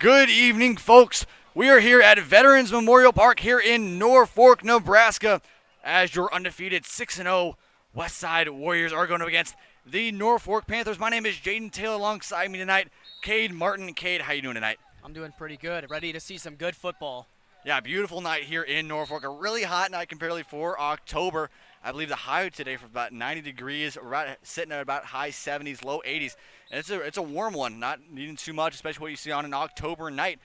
Good evening, folks. We are here at Veterans Memorial Park here in Norfolk, Nebraska, as your undefeated 6-0 Westside Warriors are going up against the Norfolk Panthers. My name is Jaden Taylor. Alongside me tonight, Cade Martin. Cade, how you doing tonight? I'm doing pretty good. Ready to see some good football. Yeah, beautiful night here in Norfolk. A really hot night comparatively for October. I believe the high today for about 90 degrees, right, sitting at about high 70s, low 80s. And it's a warm one, not needing too much, especially what you see on an October night.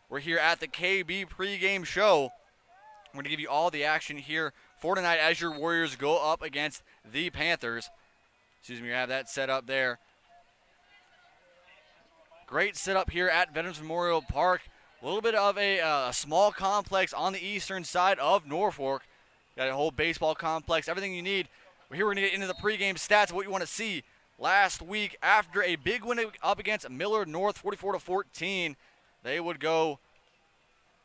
We're here at the KB pregame show. We're going to give you all the action here for tonight as your Warriors go up against the Panthers. Excuse me, you have that set up there. Great setup here at Veterans Memorial Park. A little bit of a small complex on the eastern side of Norfolk. Got a whole baseball complex, everything you need. We're here, we're going to get into the pregame stats of what you want to see. Last week, after a big win up against Millard North, 44-14, they would go,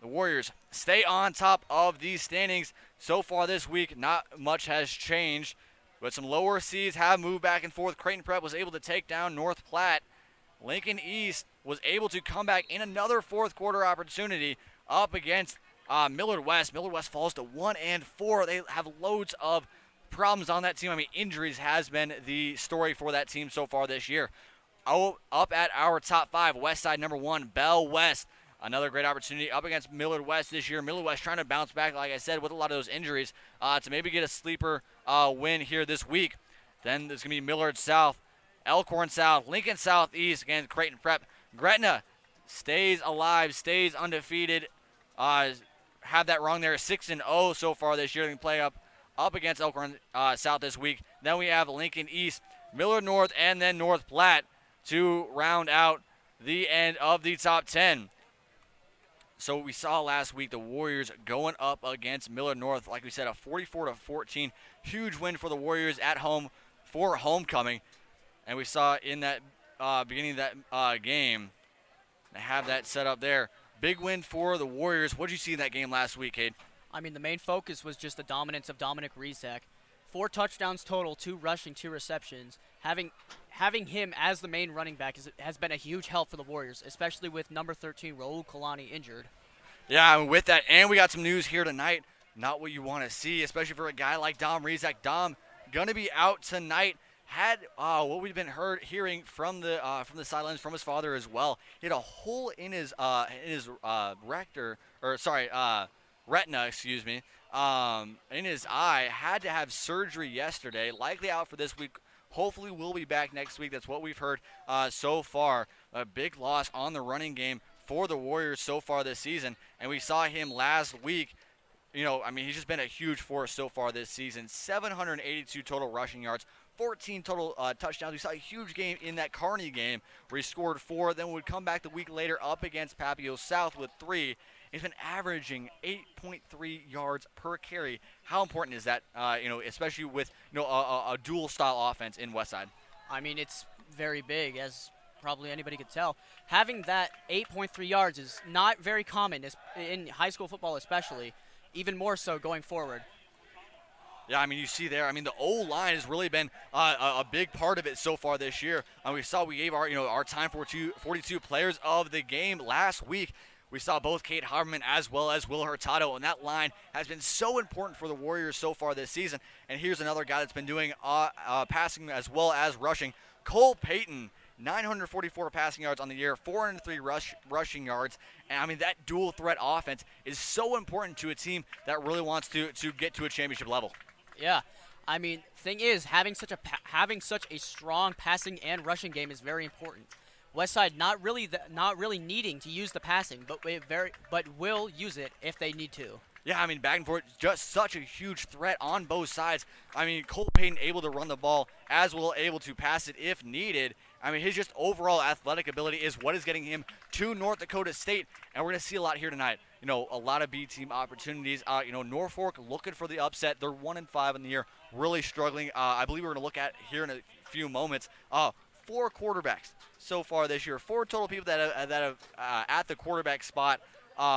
the Warriors stay on top of these standings. So far this week, not much has changed, but some lower seeds have moved back and forth. Creighton Prep was able to take down North Platte. Lincoln East was able to come back in another fourth quarter opportunity up against Millard West. Millard West falls to 1-4. They have loads of problems on that team. I mean, injuries has been the story for that team so far this year. Oh, up at our top five, Westside number 1, Bell West. Another great opportunity up against Millard West this year. Millard West trying to bounce back, like I said, with a lot of those injuries to maybe get a sleeper win here this week. Then there's going to be Millard South, Elkhorn South, Lincoln Southeast against Creighton Prep. Gretna stays alive, stays undefeated. Have that wrong there, 6-0 so far this year. They can play up against Elkhorn South this week. Then we have Lincoln East, Millard North, and then North Platte to round out the end of the top 10. So we saw last week the Warriors going up against Millard North. Like we said, a 44-14 huge win for the Warriors at home for homecoming. And we saw in that beginning of that game, they have that set up there. Big win for the Warriors. What did you see in that game last week, Cade? I mean, the main focus was just the dominance of Dominic Rizak. 4 touchdowns total, 2 rushing, 2 receptions. Having him as the main running back has been a huge help for the Warriors, especially with number 13, Raul Kalani, injured. Yeah, with that, and we got some news here tonight. Not what you want to see, especially for a guy like Dom Rizak. Dom going to be out tonight. Had what we've been hearing from the sidelines from his father as well. He had a hole in his retina, excuse me, in his eye. Had to have surgery yesterday. Likely out for this week. Hopefully will be back next week. That's what we've heard so far. A big loss on the running game for the Warriors so far this season, and we saw him last week. You know, I mean, he's just been a huge force so far this season. 782 total rushing yards. 14 total touchdowns. We saw a huge game in that Kearney game where he scored 4, then would come back the week later up against Papio South with 3. He's been averaging 8.3 yards per carry. How important is that, especially with a dual-style offense in Westside? I mean, it's very big, as probably anybody could tell. Having that 8.3 yards is not very common in high school football especially, even more so going forward. Yeah, I mean, you see there. I mean, the O-line has really been a big part of it so far this year. We gave our time for 42 players of the game last week. We saw both Kate Haberman as well as Will Hurtado, and that line has been so important for the Warriors so far this season. And here's another guy that's been doing passing as well as rushing. Cole Payton, 944 passing yards on the year, 403 rushing yards. And, I mean, that dual threat offense is so important to a team that really wants to get to a championship level. Yeah, I mean, thing is, having such a strong passing and rushing game is very important. Westside not really needing to use the passing, but will use it if they need to. Yeah, I mean, back and forth, just such a huge threat on both sides. I mean, Cole Payton able to run the ball as well able to pass it if needed. I mean, his just overall athletic ability is what is getting him to North Dakota State, and we're going to see a lot here tonight. A lot of B-team opportunities. Norfolk looking for the upset. They're 1-5 in the year, really struggling. I believe we're going to look at here in a few moments. 4 quarterbacks so far this year. 4 total people that have at the quarterback spot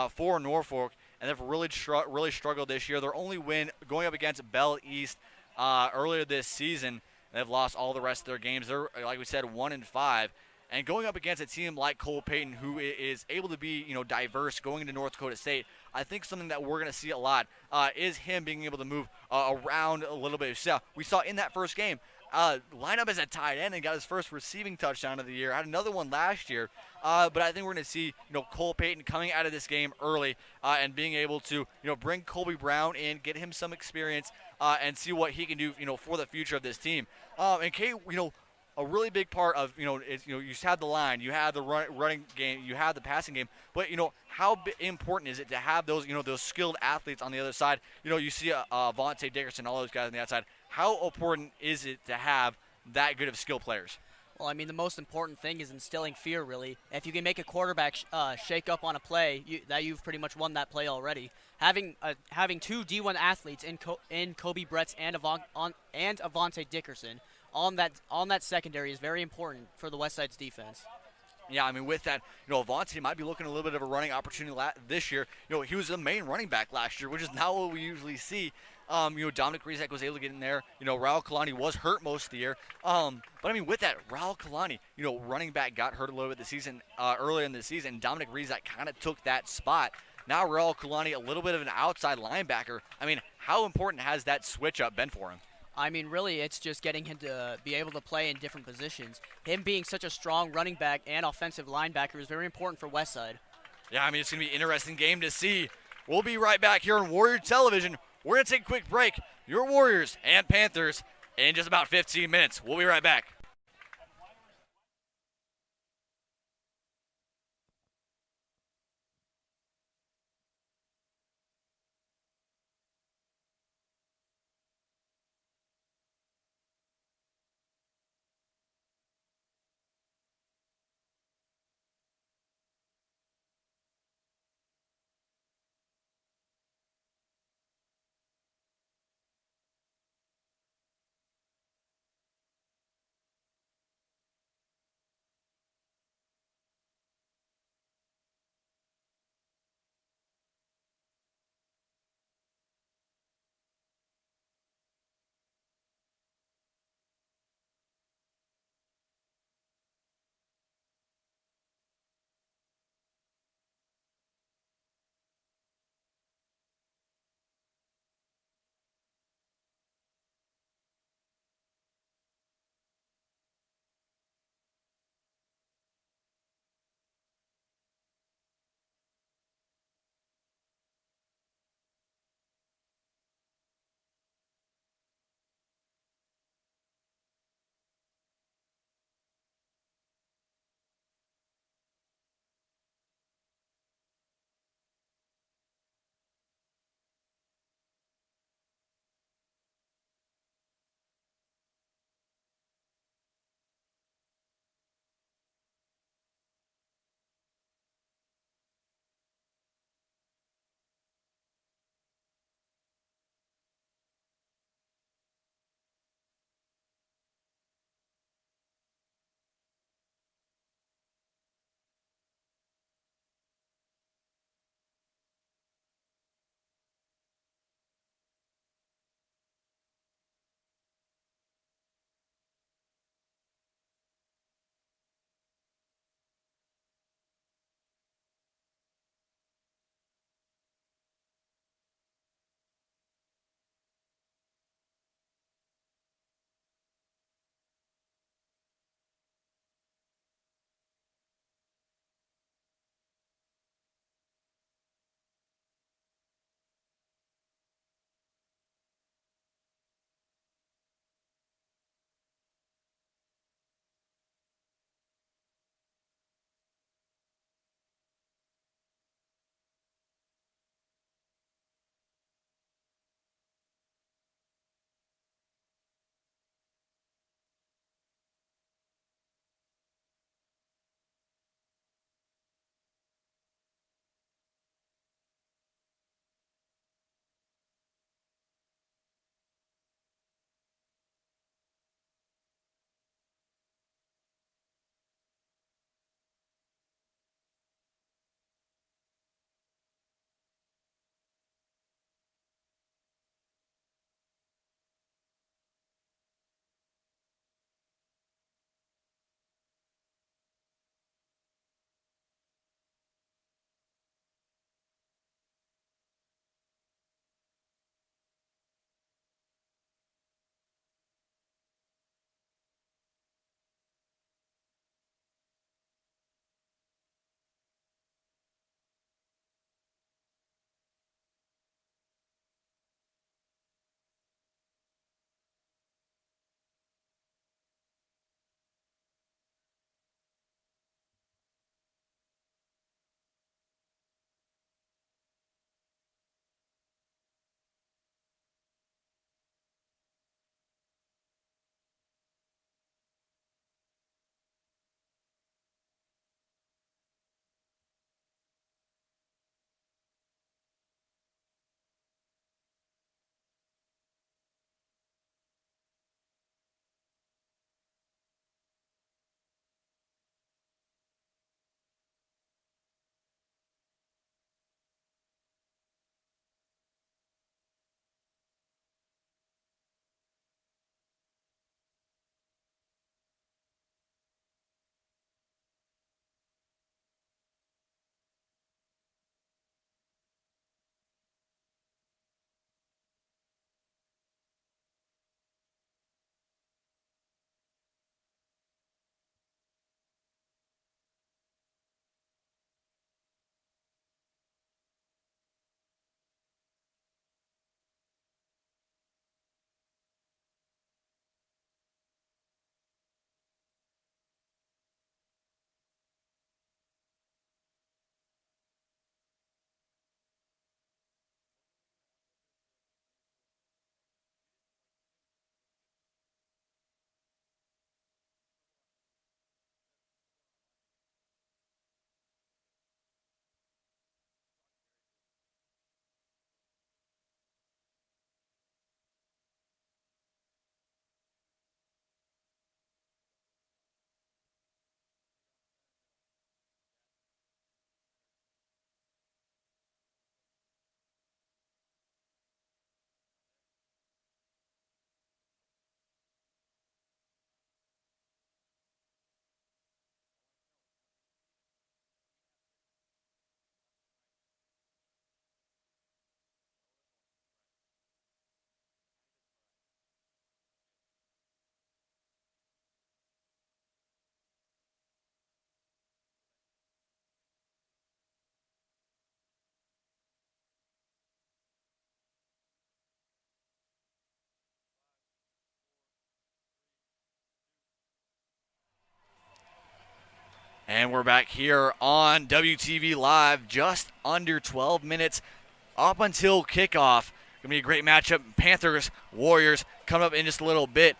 for Norfolk, and they've really struggled this year. Their only win going up against Bell East earlier this season. They've lost all the rest of their games. They're, like we said, 1-5. And going up against a team like Cole Payton, who is able to be, diverse going into North Dakota State, I think something that we're going to see a lot is him being able to move around a little bit. So we saw in that first game, line up as a tight end and got his first receiving touchdown of the year. Had another one last year, but I think we're going to see, Cole Payton coming out of this game early and being able to, bring Colby Brown in, get him some experience, and see what he can do, for the future of this team. And Kate, a really big part of is you had the line, you had the running game, you had the passing game, but how important is it to have those those skilled athletes on the other side? You see Vontae Dickerson, all those guys on the outside. How important is it to have that good of skill players? Well, I mean, the most important thing is instilling fear, really. If you can make a quarterback shake up on a play, you've pretty much won that play already. Having two D1 athletes in Kobe Bretz and Avonte Dickerson on that secondary is very important for the Westside's defense. Yeah, I mean, with that, Avonte might be looking a little bit of a running opportunity this year. He was the main running back last year, which is not what we usually see. Dominic Rizek was able to get in there. Raul Kalani was hurt most of the year. But I mean, with that, Raul Kalani, running back got hurt a little bit this season, earlier in the season. Dominic Rizek kind of took that spot. Now Raul Kalani, a little bit of an outside linebacker. I mean, how important has that switch up been for him? I mean, really, it's just getting him to be able to play in different positions. Him being such a strong running back and offensive linebacker is very important for Westside. Yeah, I mean, it's going to be an interesting game to see. We'll be right back here on Warrior Television. We're going to take a quick break. Your Warriors and Panthers in just about 15 minutes. We'll be right back. And we're back here on WTV Live, just under 12 minutes up until kickoff. Gonna be a great matchup. Panthers, Warriors coming up in just a little bit.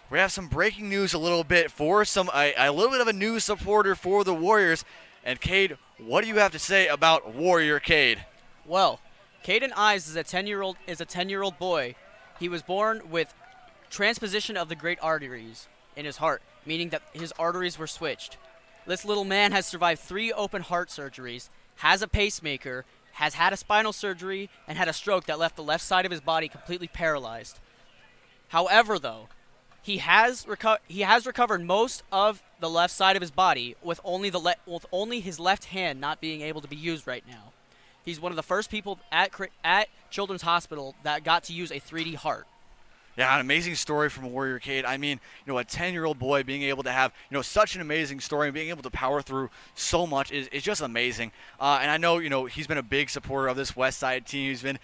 We have some breaking news a little bit for a little bit of a news supporter for the Warriors. And Cade, what do you have to say about Warrior Cade? Well, Caden Eyes is a 10-year-old boy. He was born with transposition of the great arteries in his heart, meaning that his arteries were switched. This little man has survived 3 open heart surgeries, has a pacemaker, has had a spinal surgery, and had a stroke that left the left side of his body completely paralyzed. However, though, he has recovered most of the left side of his body with only his left hand not being able to be used right now. He's one of the first people at Children's Hospital that got to use a 3D heart. Yeah, an amazing story from Warrior Cade. I mean, a 10-year-old boy being able to have, such an amazing story and being able to power through so much is just amazing. And I know, he's been a big supporter of this Westside team. He's been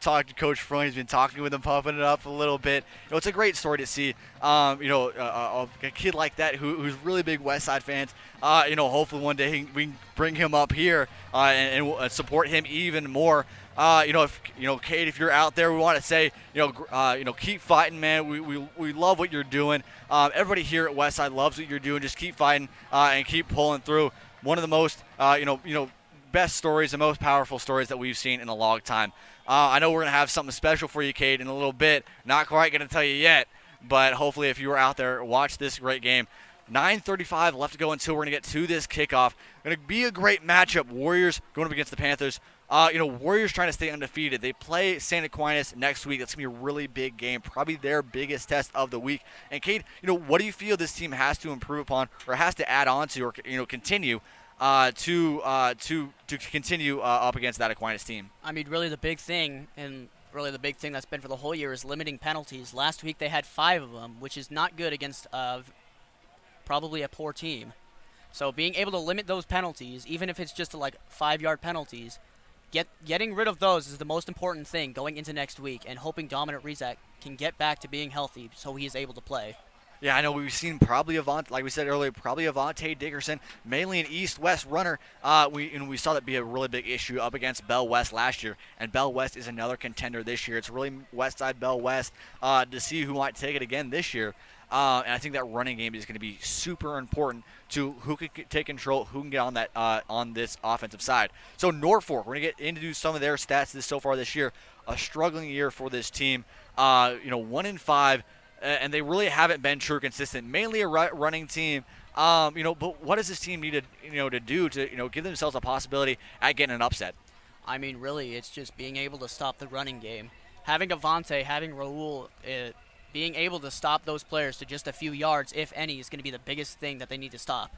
talking to Coach Freund. He's been talking with him, pumping it up a little bit. It's a great story to see, a kid like that who's really big Westside fans. Hopefully one day we can bring him up here and support him even more. If Cade, if you're out there, we want to say, keep fighting, man. We love what you're doing. Everybody here at Westside loves what you're doing. Just keep fighting and keep pulling through. One of the most, best stories, the most powerful stories that we've seen in a long time. I know we're gonna have something special for you, Cade, in a little bit. Not quite gonna tell you yet, but hopefully, if you were out there, watch this great game. 9:35 left to go until we're going to get to this kickoff. Going to be a great matchup. Warriors going up against the Panthers. Warriors trying to stay undefeated. They play St. Aquinas next week. That's going to be a really big game, probably their biggest test of the week. And Cade, what do you feel this team has to improve upon, or has to add on to, or continue to continue up against that Aquinas team? I mean, really the big thing, and really the big thing that's been for the whole year, is limiting penalties. Last week they had 5 of them, which is not good against probably a poor team. So being able to limit those penalties, even if it's just like 5-yard penalties, getting rid of those is the most important thing going into next week, and hoping Dominic Rizak can get back to being healthy so he is able to play. Yeah, I know we've seen probably like we said earlier, probably Avante Dickerson, mainly an east-west runner. We saw that be a really big issue up against Bell West last year, and Bell West is another contender this year. It's really Westside Bell West to see who might take it again this year. And I think that running game is going to be super important to who can take control, who can get on that on this offensive side. So Norfolk, we're going to get into some of their stats so far this year. A struggling year for this team. 1-5. And they really haven't been true consistent. Mainly a running team, But what does this team need to do to give themselves a possibility at getting an upset? I mean, really, it's just being able to stop the running game. Having Avante, having Raul, being able to stop those players to just a few yards, if any, is going to be the biggest thing that they need to stop.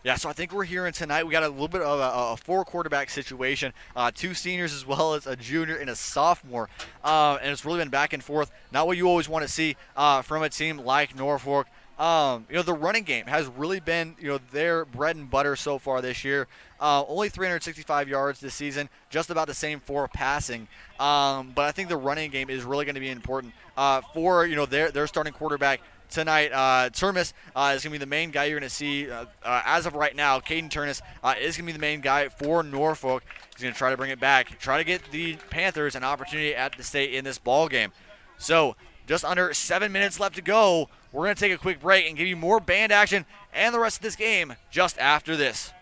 Yeah, so I think we're hearing tonight we got a little bit of a 4-quarterback situation, 2 seniors as well as a junior and a sophomore, and it's really been back and forth. Not what you always want to see from a team like Norfolk. The running game has really been their bread and butter so far this year. Only 365 yards this season, just about the same for passing. But I think the running game is really going to be important for their starting quarterback tonight. Termis is going to be the main guy you're going to see as of right now. Caden Turnus is going to be the main guy for Norfolk. He's going to try to bring it back, try to get the Panthers an opportunity at the state in this ball game. So just under 7 minutes left to go. We're going to take a quick break and give you more band action and the rest of this game just after this.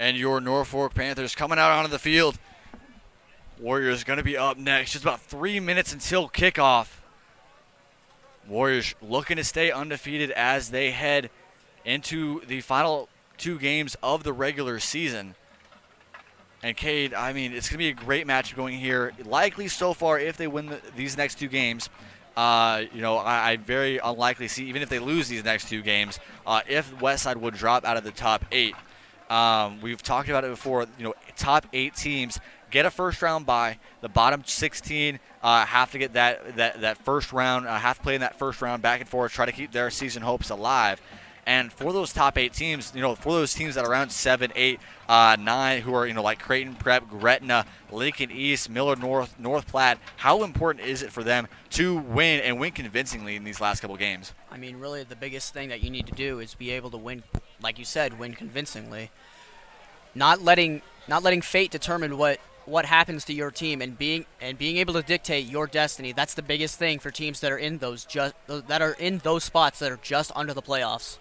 And your Norfolk Panthers coming out onto the field. Warriors going to be up next. Just about 3 minutes until kickoff. Warriors looking to stay undefeated as they head into the final 2 games of the regular season. And Cade, I mean, it's going to be a great match going here. Likely so far, if they win these next 2 games, I very unlikely see, even if they lose these next 2 games, if Westside would drop out of the top 8. We've talked about it before. Top 8 teams get a first round bye. The bottom 16 have to get that first round, have to play in that first round back and forth, try to keep their season hopes alive. And for those top 8 teams, for those teams that are around 7, 8, 9, who are, like Creighton Prep, Gretna, Lincoln East, Miller North, North Platte, how important is it for them to win and win convincingly in these last couple games? I mean, really the biggest thing that you need to do is be able to win, like you said, win convincingly. Not letting fate determine what happens to your team, and being able to dictate your destiny. That's the biggest thing for teams that are in those spots that are just under the playoffs.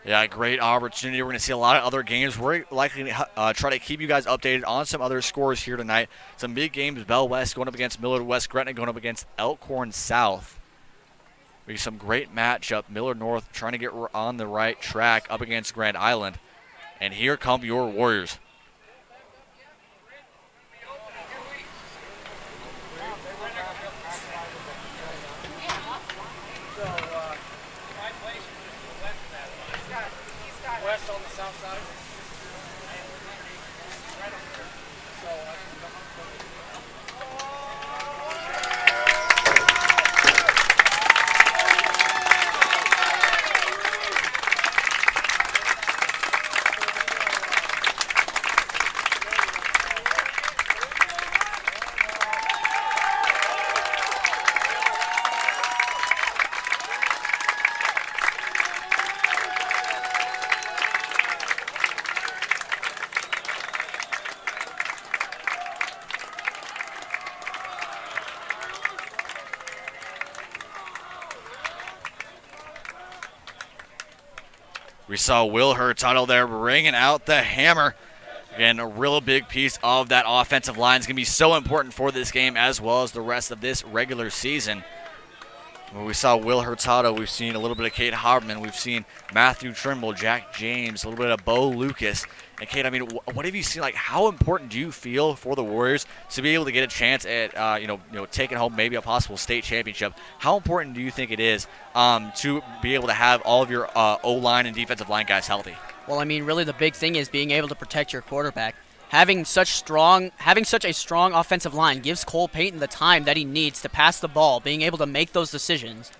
Yeah, great opportunity. We're going to see a lot of other games. We're likely to try to keep you guys updated on some other scores here tonight. Some big games, Bell West going up against Millard West, Gretna going up against Elkhorn South. We have some great matchup. Millard North trying to get on the right track up against Grand Island. And here come your Warriors. West on the south side. We saw Will Hurtado there bringing out the hammer. Again, a real big piece of that offensive line is going to be so important for this game as well as the rest of this regular season. When we saw Will Hurtado, we've seen a little bit of Kate Haberman. We've seen Matthew Trimble, Jack James, a little bit of Bo Lucas. And Kate, I mean, what have you seen? Like, how important do you feel for the Warriors to be able to get a chance at, taking home maybe a possible state championship? How important do you think it is to be able to have all of your O-line and defensive line guys healthy? Well, I mean, really the big thing is being able to protect your quarterback. Having such a strong offensive line gives Cole Payton the time that he needs to pass the ball, being able to make those decisions.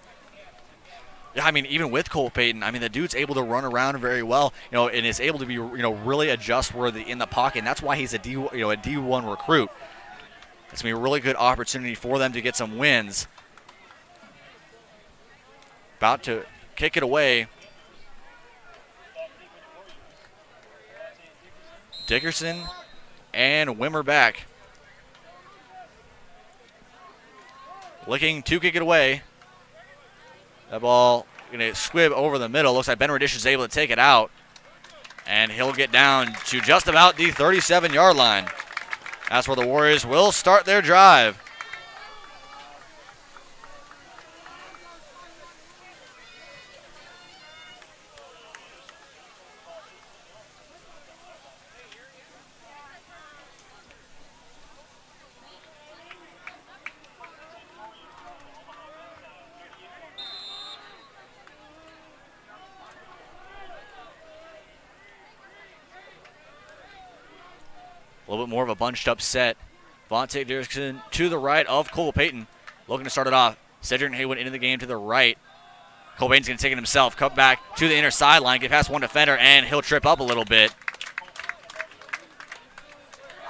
Yeah, I mean, even with Cole Payton, I mean, the dude's able to run around very well, and is able to be, really adjust-worthy in the pocket. And that's why he's a D1 recruit. It's going to be a really good opportunity for them to get some wins. About to kick it away. Dickerson and Wimmer back. Looking to kick it away. That ball going to squib over the middle. Looks like Ben Radish is able to take it out. And he'll get down to just about the 37-yard line. That's where the Warriors will start their drive. A little bit more of a bunched up set. Vontae Dickerson to the right of Cole Payton. Looking to start it off. Cedric Haywood into the game to the right. Cole Payton's going to take it himself. Cut back to the inner sideline. Get past one defender, and he'll trip up a little bit.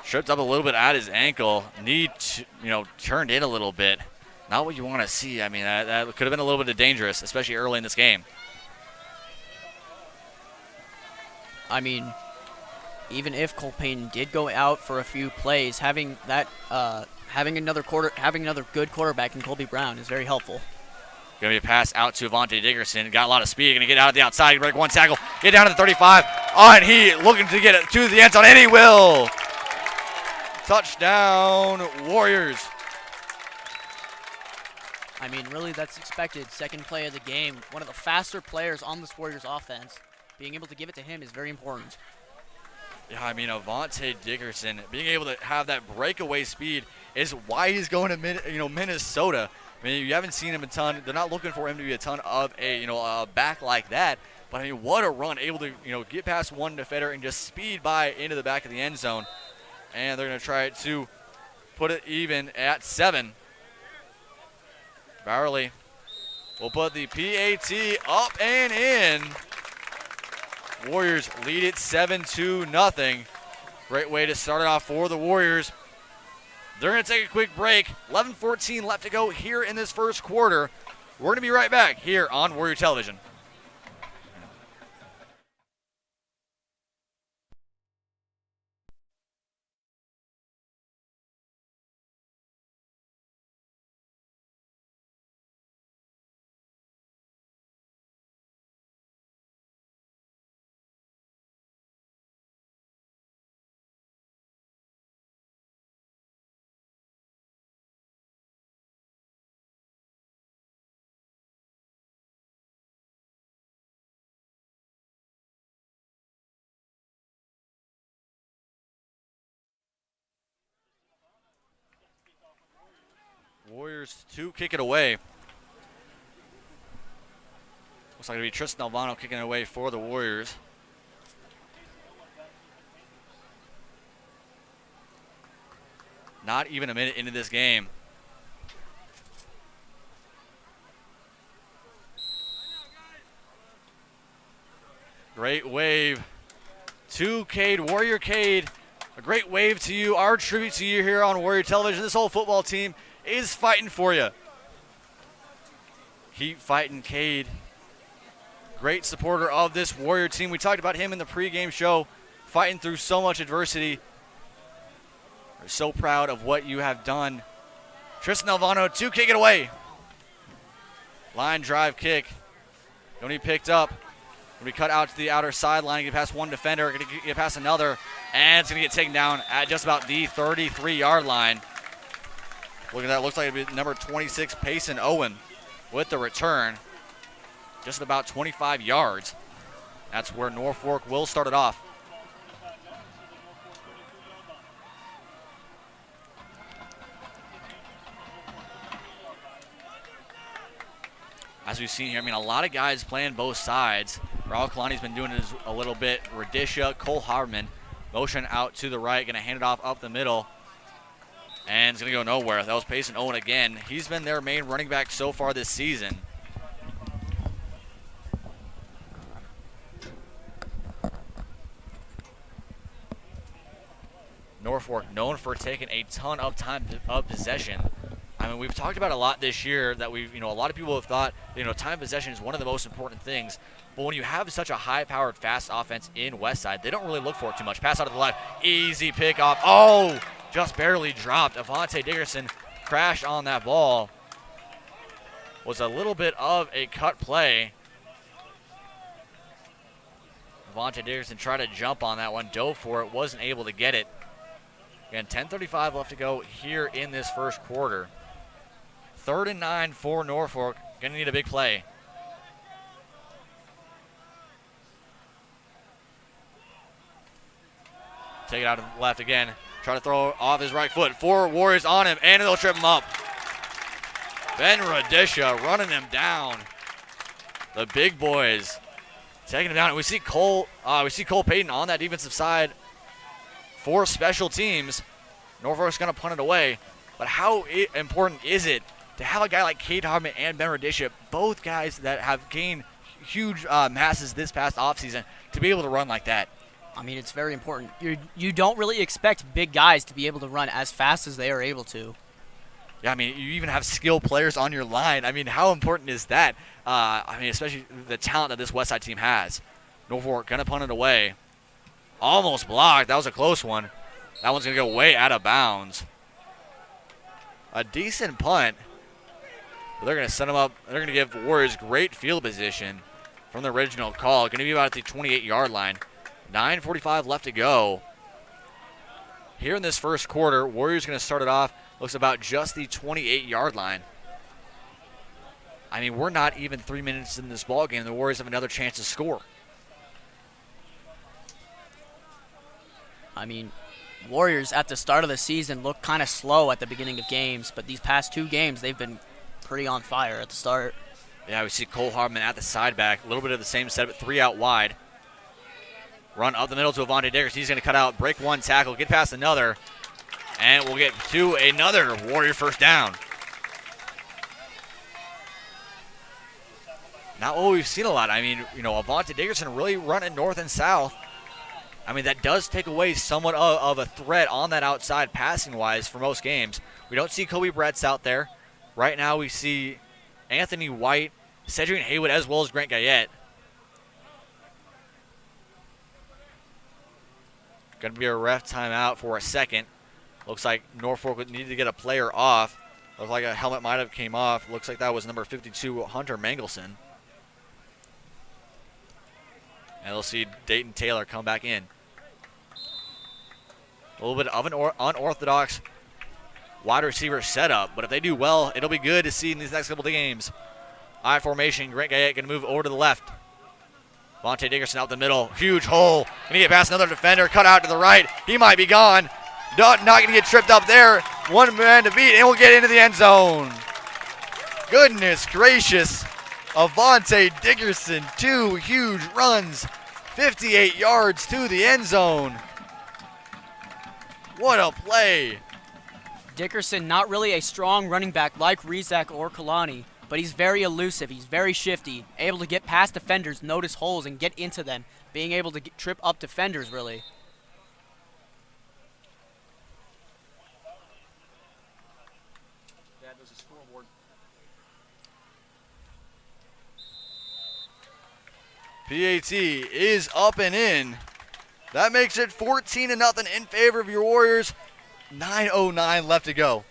Tripped up a little bit at his ankle. Knee, turned in a little bit. Not what you want to see. I mean, that could have been a little bit dangerous, especially early in this game. I mean, even if Cole Payton did go out for a few plays, having another good quarterback in Colby Brown is very helpful. Going to be a pass out to Vontae Dickerson. Got a lot of speed. Going to get out of the outside. Break one tackle. Get down to the 35. Oh, and he looking to get it to the end zone, and he will. Touchdown, Warriors. I mean, really, that's expected. Second play of the game. One of the faster players on this Warriors offense. Being able to give it to him is very important. Yeah, I mean, Avante Dickerson being able to have that breakaway speed is why he's going to Minnesota. I mean, you haven't seen him a ton. They're not looking for him to be a ton of a back like that. But I mean, what a run! Able to get past one defender and just speed by into the back of the end zone. And they're going to try to put it even at 7. Bowerly will put the PAT up and in. Warriors lead it 7-0. Great way to start it off for the Warriors. They're going to take a quick break. 11:14 left to go here in this first quarter. We're going to be right back here on Warrior Television. Warriors to kick it away. Looks like it'll be Tristan Alvano kicking it away for the Warriors. Not even a minute into this game. Great wave to Cade, Warrior Cade. A great wave to you, our tribute to you here on Warrior Television. This whole football team is fighting for you. Keep fighting, Cade. Great supporter of this Warrior team. We talked about him in the pregame show, fighting through so much adversity. We're so proud of what you have done. Tristan Alvano to kick it away. Line drive kick. Don't need picked up. Going to be cut out to the outer sideline. Get past one defender. Going to get past another. And it's going to get taken down at just about the 33-yard line. Look at that. Looks like it'll be number 26, Payson Owen, with the return. Just about 25 yards. That's where Norfolk will start it off. As we've seen here, I mean, a lot of guys playing both sides. Raul Kalani's been doing it a little bit. Radisha, Cole Harmon, motion out to the right, going to hand it off up the middle. And it's going to go nowhere. That was Payson Owen again. He's been their main running back so far this season. Norfolk known for taking a ton of time of possession. I mean, we've talked about a lot this year that a lot of people have thought, time of possession is one of the most important things. But when you have such a high-powered, fast offense in Westside, they don't really look for it too much. Pass out to the left, easy pickoff. Oh, just barely dropped. Avante Dickerson crashed on that ball. Was a little bit of a cut play. Avante Dickerson tried to jump on that one, dove for it, wasn't able to get it. Again, 10:35 left to go here in this first quarter. 3rd and 9 for Norfolk. Going to need a big play. Take it out to the left again. Try to throw off his right foot. 4 Warriors on him, and they'll trip him up. Ben Radisha running him down. The big boys taking him down. We see Cole Payton on that defensive side for special teams. Norfolk's going to punt it away. But how important is it to have a guy like Cade Harmon and Ben Radisha, both guys that have gained huge masses this past offseason, to be able to run like that? I mean, it's very important. You don't really expect big guys to be able to run as fast as they are able to. Yeah, I mean, you even have skilled players on your line. I mean, how important is that? I mean, especially the talent that this Westside team has. Norfolk going to punt it away. Almost blocked. That was a close one. That one's going to go way out of bounds. A decent punt. But they're going to set them up. They're going to give Warriors great field position from the original call. Going to be about at the 28-yard line. 9:45 left to go. Here in this first quarter, Warriors going to start it off. Looks about just the 28-yard line. I mean, we're not even 3 minutes in this ball game. The Warriors have another chance to score. I mean, Warriors at the start of the season looked kind of slow at the beginning of games, but these past 2 games, they've been pretty on fire at the start. Yeah, we see Cole Hardman at the side back. A little bit of the same setup, 3 out wide. Run up the middle to Avante Dickerson. He's going to cut out, break 1 tackle, get past another, and we'll get to another Warrior first down. Not what we've seen a lot. I mean, Avante Dickerson really running north and south. I mean, that does take away somewhat of a threat on that outside passing-wise for most games. We don't see Kobe Bretts out there. Right now we see Anthony White, Cedric Haywood, as well as Grant Guyette. Going to be a ref timeout for a second. Looks like Norfolk needed to get a player off. Looks like a helmet might have came off. Looks like that was number 52, Hunter Mangelson. And they'll see Dayton Taylor come back in. A little bit of an unorthodox wide receiver setup, but if they do well, it'll be good to see in these next couple of games. I formation, Grant Guyette going to move over to the left. Avante Dickerson out the middle, huge hole. Going to get past another defender, cut out to the right. He might be gone. Not going to get tripped up there. 1 man to beat, and we'll get into the end zone. Goodness gracious. Avante Dickerson, 2 huge runs, 58 yards to the end zone. What a play. Dickerson, not really a strong running back like Rizak or Kalani, but he's very elusive. He's very shifty, able to get past defenders, notice holes, and get into them, being able to trip up defenders, really. Dad, there's a scoreboard. PAT is up and in. That makes it 14-0 in favor of your Warriors. 9:09 left to go.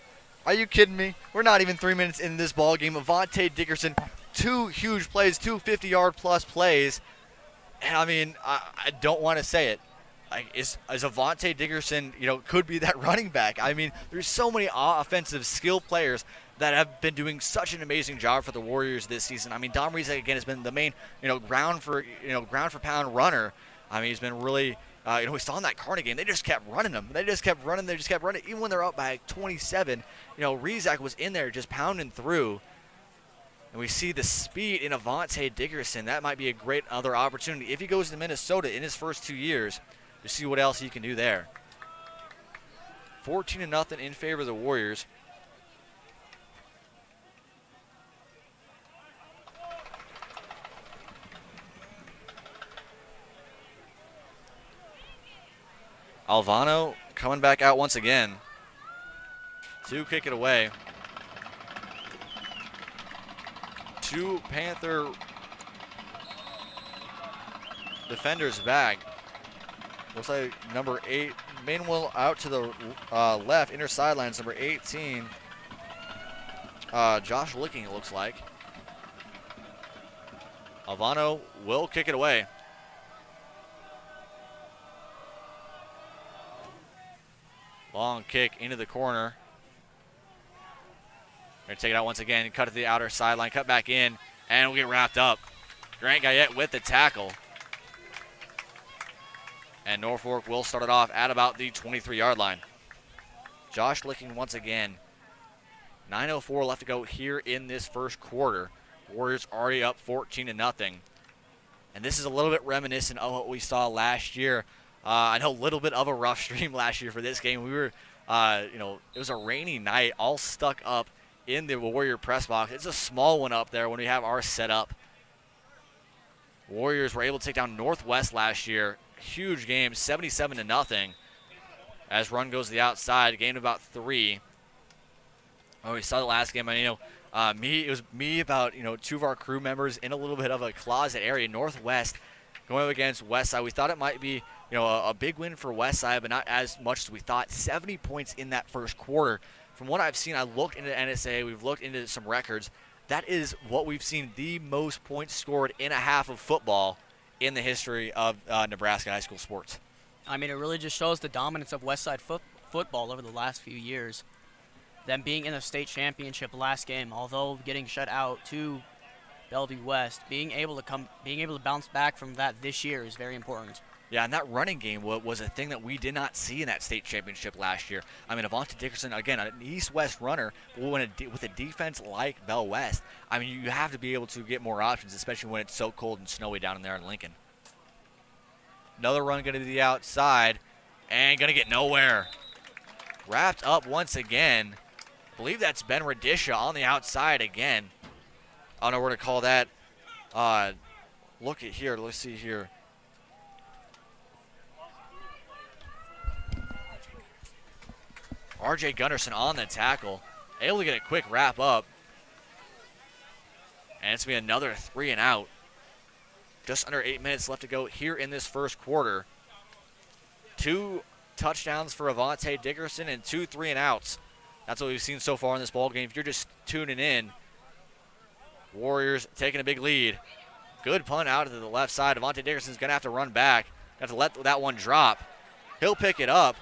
Are you kidding me? We're not even 3 minutes in this ball game. Avante Dickerson, 2 huge plays, 2 50-yard plus plays. And I mean, I don't want to say it. Like, is Avante Dickerson, could be that running back. I mean, there's so many offensive skill players that have been doing such an amazing job for the Warriors this season. I mean, Dom Rizak again has been the main, ground for pound runner. I mean, he's been really, we saw in that Kearney game, they just kept running them. They just kept running. Even when they're up by 27, Rizak was in there just pounding through. And we see the speed in Avante Dickerson. That might be a great other opportunity if he goes to Minnesota in his first 2 years to see what else he can do there. 14-0 in favor of the Warriors. Alvano coming back out once again to kick it away. 2 Panther defenders back. Looks like number 8, Manuel out to the left, inner sidelines, number 18. Josh Licking, it looks like. Alvano will kick it away. Long kick into the corner. Going to take it out once again, cut to the outer sideline, cut back in, and we'll get wrapped up. Grant Guyette with the tackle. And Norfolk will start it off at about the 23-yard line. Josh Licking once again. 9:04 left to go here in this first quarter. Warriors already up 14-0. And this is a little bit reminiscent of what we saw last year. I know a little bit of a rough stream last year for this game. We were, it was a rainy night, all stuck up in the Warrior press box. It's a small one up there when we have ours set up. Warriors were able to take down Northwest last year. Huge game, 77-0. As run goes to the outside, gained about 3. Oh, we saw the last game. It was me about 2 of our crew members in a little bit of a closet area. Northwest going up against Westside. We thought it might be a big win for Westside, but not as much as we thought. 70 points in that first quarter. From what I've seen, I looked into NSA. We've looked into some records. That is what we've seen, the most points scored in a half of football in the history of Nebraska high school sports. I mean, it really just shows the dominance of Westside football over the last few years. Them being in the state championship last game, although getting shut out to Bellevue West, being able to bounce back from that this year is very important. Yeah, and that running game was a thing that we did not see in that state championship last year. I mean, Avante Dickerson, again, an east-west runner, but with a defense like Bell West, I mean, you have to be able to get more options, especially when it's so cold and snowy down in there in Lincoln. Another run going to the outside, and going to get nowhere. Wrapped up once again. I believe that's Ben Radisha on the outside again. I don't know where to call that. Look at here. Let's see here. R.J. Gunderson on the tackle. Able to get a quick wrap up. And it's going to be another 3 and out. Just under 8 minutes left to go here in this first quarter. 2 touchdowns for Avante Dickerson and 2 3 and outs. That's what we've seen so far in this ball game. If you're just tuning in, Warriors taking a big lead. Good punt out to the left side. Avante Dickerson's going to have to run back. Have to let that one drop. He'll pick it up.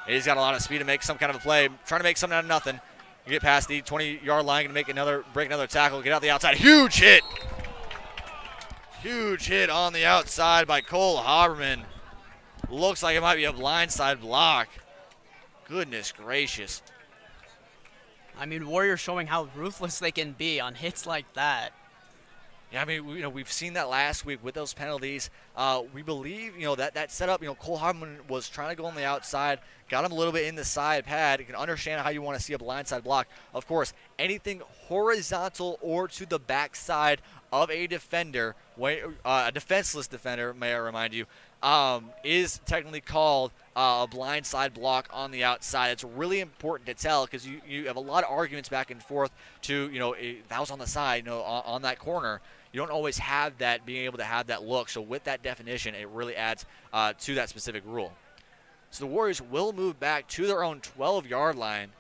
He's got a lot of speed to make some kind of a play. Trying to make something out of nothing. You get past the 20-yard line, going to break another tackle, get out the outside. Huge hit. Huge hit on the outside by Cole Haberman. Looks like it might be a blindside block. Goodness gracious. I mean, Warriors showing how ruthless they can be on hits like that. Yeah, I mean, we've seen that last week with those penalties. We believe, that setup, Cole Harmon was trying to go on the outside, got him a little bit in the side pad. You can understand how you want to see a blindside block. Of course, anything horizontal or to the backside of a defender, a defenseless defender, may I remind you, is technically called a blindside block on the outside. It's really important to tell because you have a lot of arguments back and forth to, if that was on the side, on that corner. You don't always have that, being able to have that look. So with that definition, it really adds to that specific rule. So the Warriors will move back to their own 12-yard line.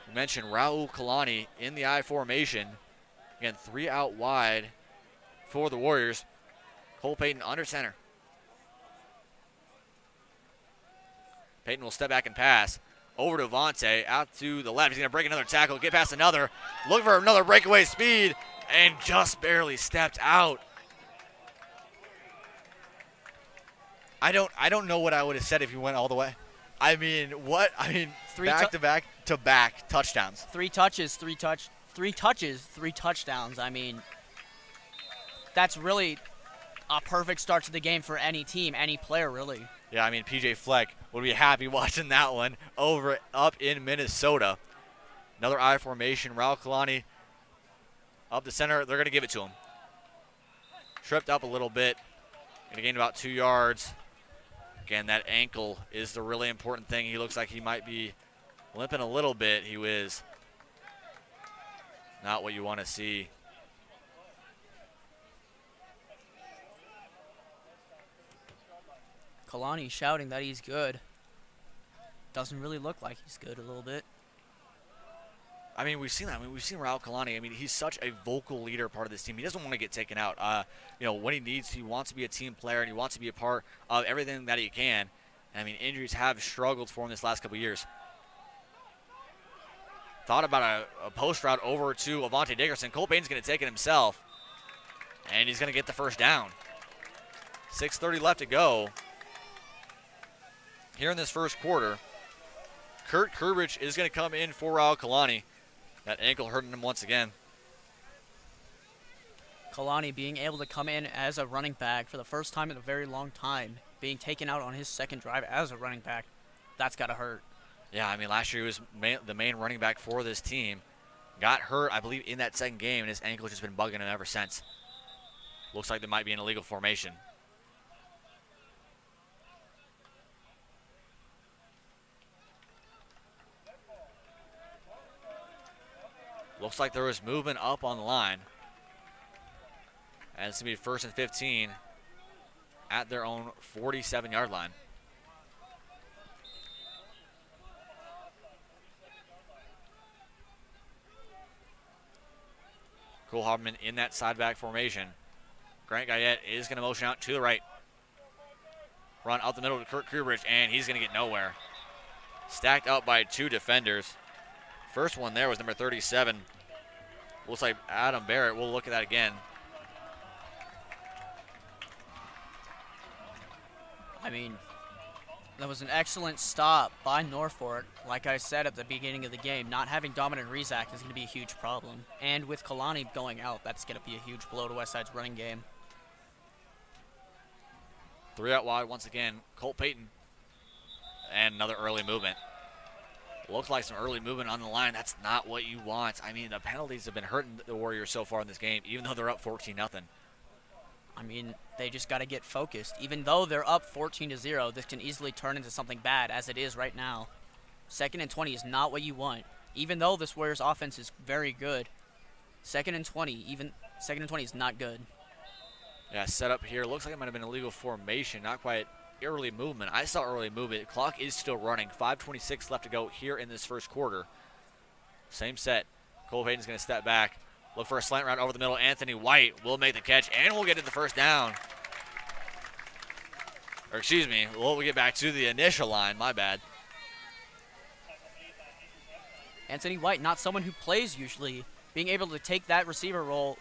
We mentioned Raul Kalani in the I formation. Again, 3 out wide for the Warriors. Cole Payton under center. Payton will step back and pass. Over to Avante, out to the left. He's going to break another tackle, get past another. Looking for another breakaway speed, and just barely stepped out. I don't know what I would have said if he went all the way. I mean, what? I mean, back-to-back touchdowns. 3 touches, 3 touchdowns. I mean, that's really a perfect start to the game for any team, any player, really. Yeah, I mean, PJ Fleck would be happy watching that one up in Minnesota. Another I formation. Raul Kalani up the center. They're going to give it to him. Tripped up a little bit. Going to gain about 2 yards. Again, that ankle is the really important thing. He looks like he might be limping a little bit. He is not what you want to see. Kalani shouting that he's good. Doesn't really look like he's good a little bit. I mean, we've seen that. I mean, we've seen Raul Kalani. I mean, he's such a vocal leader part of this team. He doesn't want to get taken out. When he needs to, he wants to be a team player, and he wants to be a part of everything that he can. And, I mean, injuries have struggled for him this last couple of years. Thought about a post route over to Avante Dickerson. Cole Payton's going to take it himself, and he's going to get the first down. 6:30 left to go here in this first quarter. Kurt Kurbich is going to come in for Raul Kalani. That ankle hurting him once again. Kalani being able to come in as a running back for the first time in a very long time, being taken out on his second drive as a running back, that's got to hurt. Yeah, I mean, last year he was the main running back for this team. Got hurt, I believe, in that second game, and his ankle's just been bugging him ever since. Looks like there might be an illegal formation. Looks like there was movement up on the line. And it's going to be 1st and 15 at their own 47-yard line. Cole Haberman in that side back formation. Grant Guyette is going to motion out to the right. Run out the middle to Kurt Kubridge, and he's going to get nowhere. Stacked up by 2 defenders. First one there was number 37. Looks like Adam Barrett. We'll look at that again. I mean, that was an excellent stop by Norfolk. Like I said at the beginning of the game, not having dominant Rezak is going to be a huge problem. And with Kalani going out, that's going to be a huge blow to Westside's running game. 3 out wide once again. Colt Payton. And another early movement. Looks like some early movement on the line. That's not what you want. I mean, the penalties have been hurting the Warriors so far in this game, even though they're up 14-0. I mean, they just got to get focused. Even though they're up 14-0, this can easily turn into something bad, as it is right now. 2nd and 20 is not what you want. Even though this Warriors offense is very good, 2nd and 20, even 2nd and 20 is not good. Yeah, set up here. Looks like it might have been illegal formation. Not quite early movement. I saw early movement. Clock is still running. 5:26 left to go here in this first quarter. Same set. Cole Payton's going to step back. Look for a slant route over the middle. Anthony White will make the catch, and we'll get to the first down. Or excuse me, we'll get back to the initial line. My bad. Anthony White, not someone who plays usually, being able to take that receiver role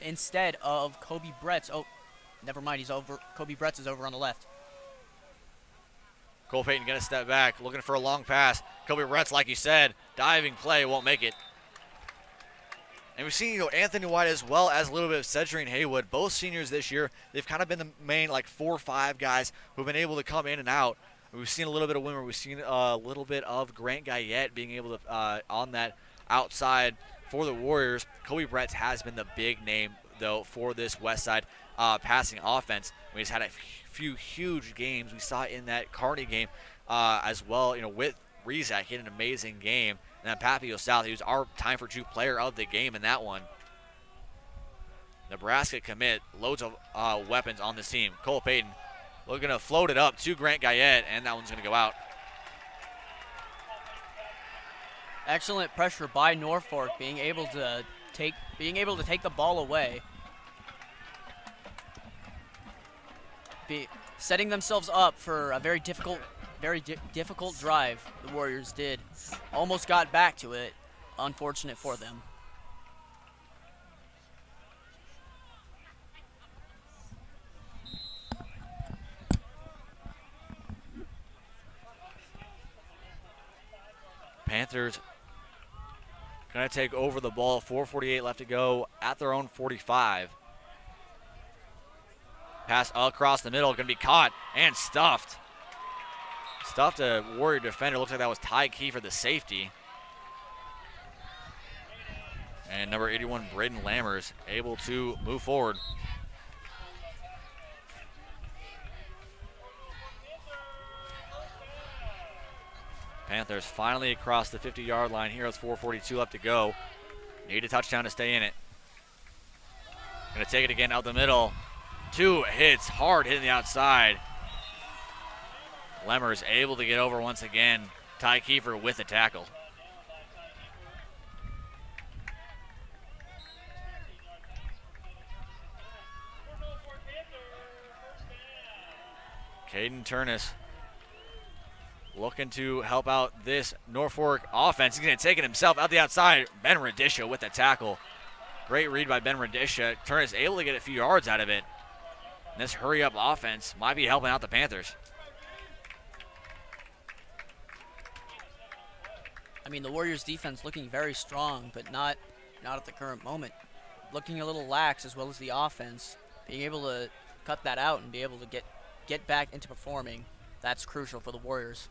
instead of Kobe Bretz. Oh, never mind. He's over. Kobe Bretz is over on the left. Cole Payton going to step back, looking for a long pass. Kobe Bretz, like you said, diving play, won't make it. And we've seen Anthony White as well as a little bit of Cedrine Haywood. Both seniors this year, they've kind of been the main 4 or 5 guys who've been able to come in and out. We've seen a little bit of Wimmer. We've seen a little bit of Grant Guyette being able to, on that outside for the Warriors. Kobe Bretz has been the big name, though, for this Westside passing offense. We just had a few huge games. We saw it in that Kearney game as well, with Rezak. He had an amazing game. And then Papio South, he was our time for 2 player of the game in that one. Nebraska commit, loads of weapons on this team. Cole Payton looking to float it up to Grant Guyette, and that one's going to go out. Excellent pressure by Norfolk, being able to take the ball away. Setting themselves up for a very difficult drive the Warriors did. Almost got back to it. Unfortunate for them. Panthers going to take over the ball. 4:48 left to go at their own 45. Pass across the middle, going to be caught and stuffed. Stuffed a Warrior defender. Looks like that was Ty Kiefer, the safety. And number 81, Braden Lammers, able to move forward. Panthers finally across the 50-yard line here. It's 4:42 left to go. Need a touchdown to stay in it. Going to take it again out the middle. 2 hits, hard hitting the outside. Lemmers able to get over once again. Ty Kiefer with the tackle. Caden Turnus looking to help out this Norfolk offense. He's going to take it himself out the outside. Ben Radisha with the tackle. Great read by Ben Radisha. Turnus able to get a few yards out of it. And this hurry-up offense might be helping out the Panthers. I mean, the Warriors defense looking very strong, but not at the current moment. Looking a little lax, as well as the offense. Being able to cut that out and be able to get back into performing, that's crucial for the Warriors.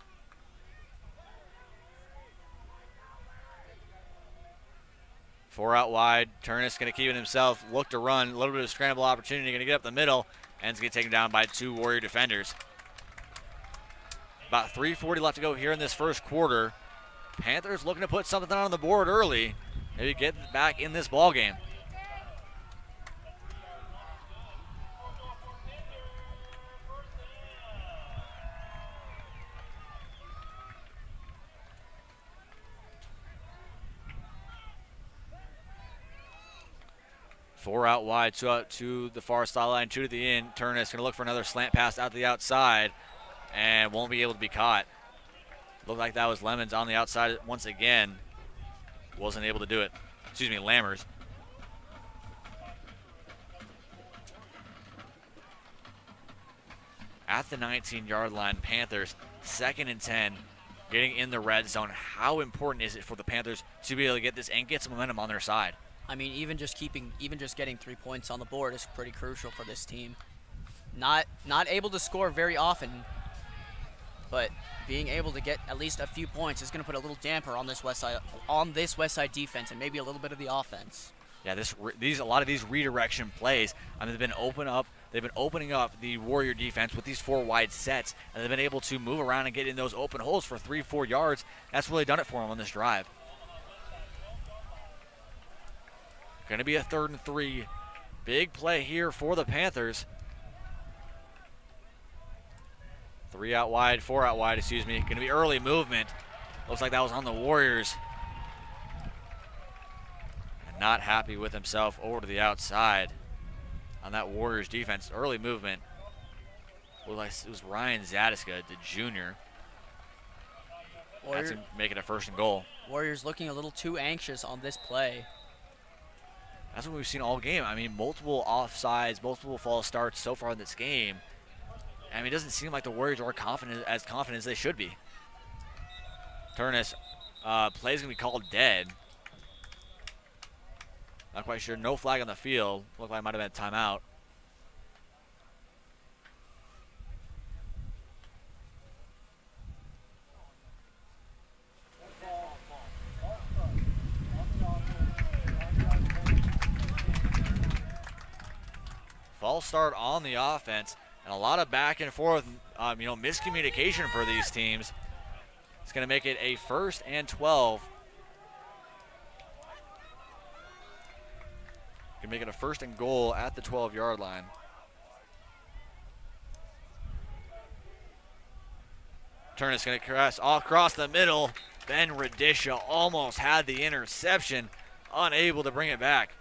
Four out wide. Turnus going to keep it himself. Look to run. A little bit of scramble opportunity. Going to get up the middle. And it's going to get taken down by 2 Warrior defenders. About 3:40 left to go here in this first quarter. Panthers looking to put something on the board early. Maybe get back in this ball game. 4 out wide, 2 out to the far sideline, 2 to the in. Turnus going to look for another slant pass out to the outside and won't be able to be caught. Looked like that was Lemons on the outside once again. Wasn't able to do it. Excuse me, Lammers. At the 19-yard line, Panthers 2nd and 10, getting in the red zone. How important is it for the Panthers to be able to get this and get some momentum on their side? I mean, even just getting 3 points on the board is pretty crucial for this team. Not able to score very often, but being able to get at least a few points is going to put a little damper on this Westside defense and maybe a little bit of the offense. Yeah, a lot of these redirection plays, I mean, they've been opening up the Warrior defense with these 4 wide sets, and they've been able to move around and get in those open holes for 3-4 yards. That's really done it for them on this drive. Going to be a 3rd and 3. Big play here for the Panthers. 3 out wide, 4 out wide, excuse me. Going to be early movement. Looks like that was on the Warriors. And not happy with himself over to the outside on that Warriors defense. Early movement. Well, it was Ryan Zadiska, the junior. That's to make it a 1st and goal. Warriors looking a little too anxious on this play. That's what we've seen all game. I mean, multiple offsides, multiple false starts so far in this game. I mean, it doesn't seem like the Warriors are confident as they should be. Turnus, play's going to be called dead. Not quite sure. No flag on the field. Looked like it might have been a timeout. False start on the offense, and a lot of back and forth, miscommunication for these teams. It's going to make it a 1st and 12. Can make it a 1st and goal at the 12-yard line. Turnus going to cross across the middle. Ben Radisha almost had the interception, unable to bring it back.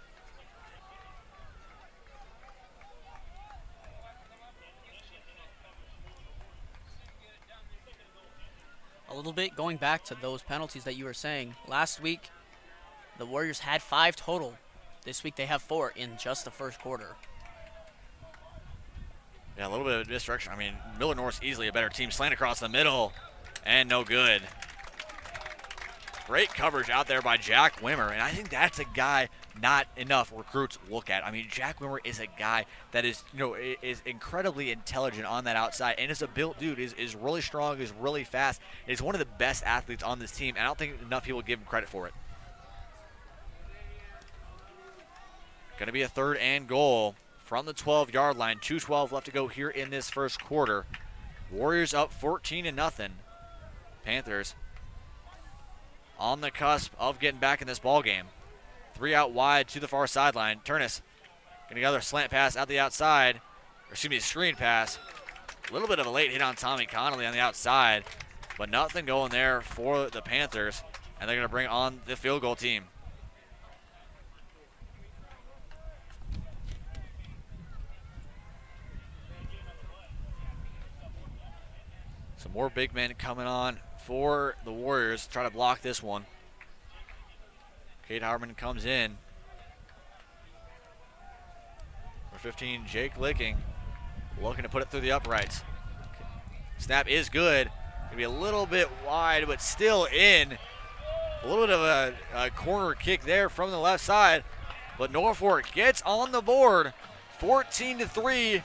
A little bit going back to those penalties that you were saying. Last week, the Warriors had 5 total. This week they have 4 in just the 1st quarter. Yeah, a little bit of misdirection. I mean, Miller North's easily a better team. Slant across the middle, and no good. Great coverage out there by Jack Wimmer, and I think that's a guy not enough recruits look at. I mean, Jack Wimmer is a guy that is incredibly intelligent on that outside, and is a built dude, is really strong, is really fast, is one of the best athletes on this team, and I don't think enough people give him credit for it. Going to be a 3rd and goal from the 12-yard line. 2:12 left to go here in this 1st quarter. Warriors up 14-0. Panthers on the cusp of getting back in this ball game. 3 out wide to the far sideline. Turnus going to get another slant pass out the outside. Or excuse me, a screen pass. A little bit of a late hit on Tommy Connolly on the outside, but nothing going there for the Panthers, and they're going to bring on the field goal team. Some more big men coming on for the Warriors. Try to block this one. Cade Harmon comes in. Number 15, Jake Licking, looking to put it through the uprights. Snap is good. Gonna be a little bit wide, but still in. A little bit of a corner kick there from the left side, but Norfolk gets on the board. 14-3.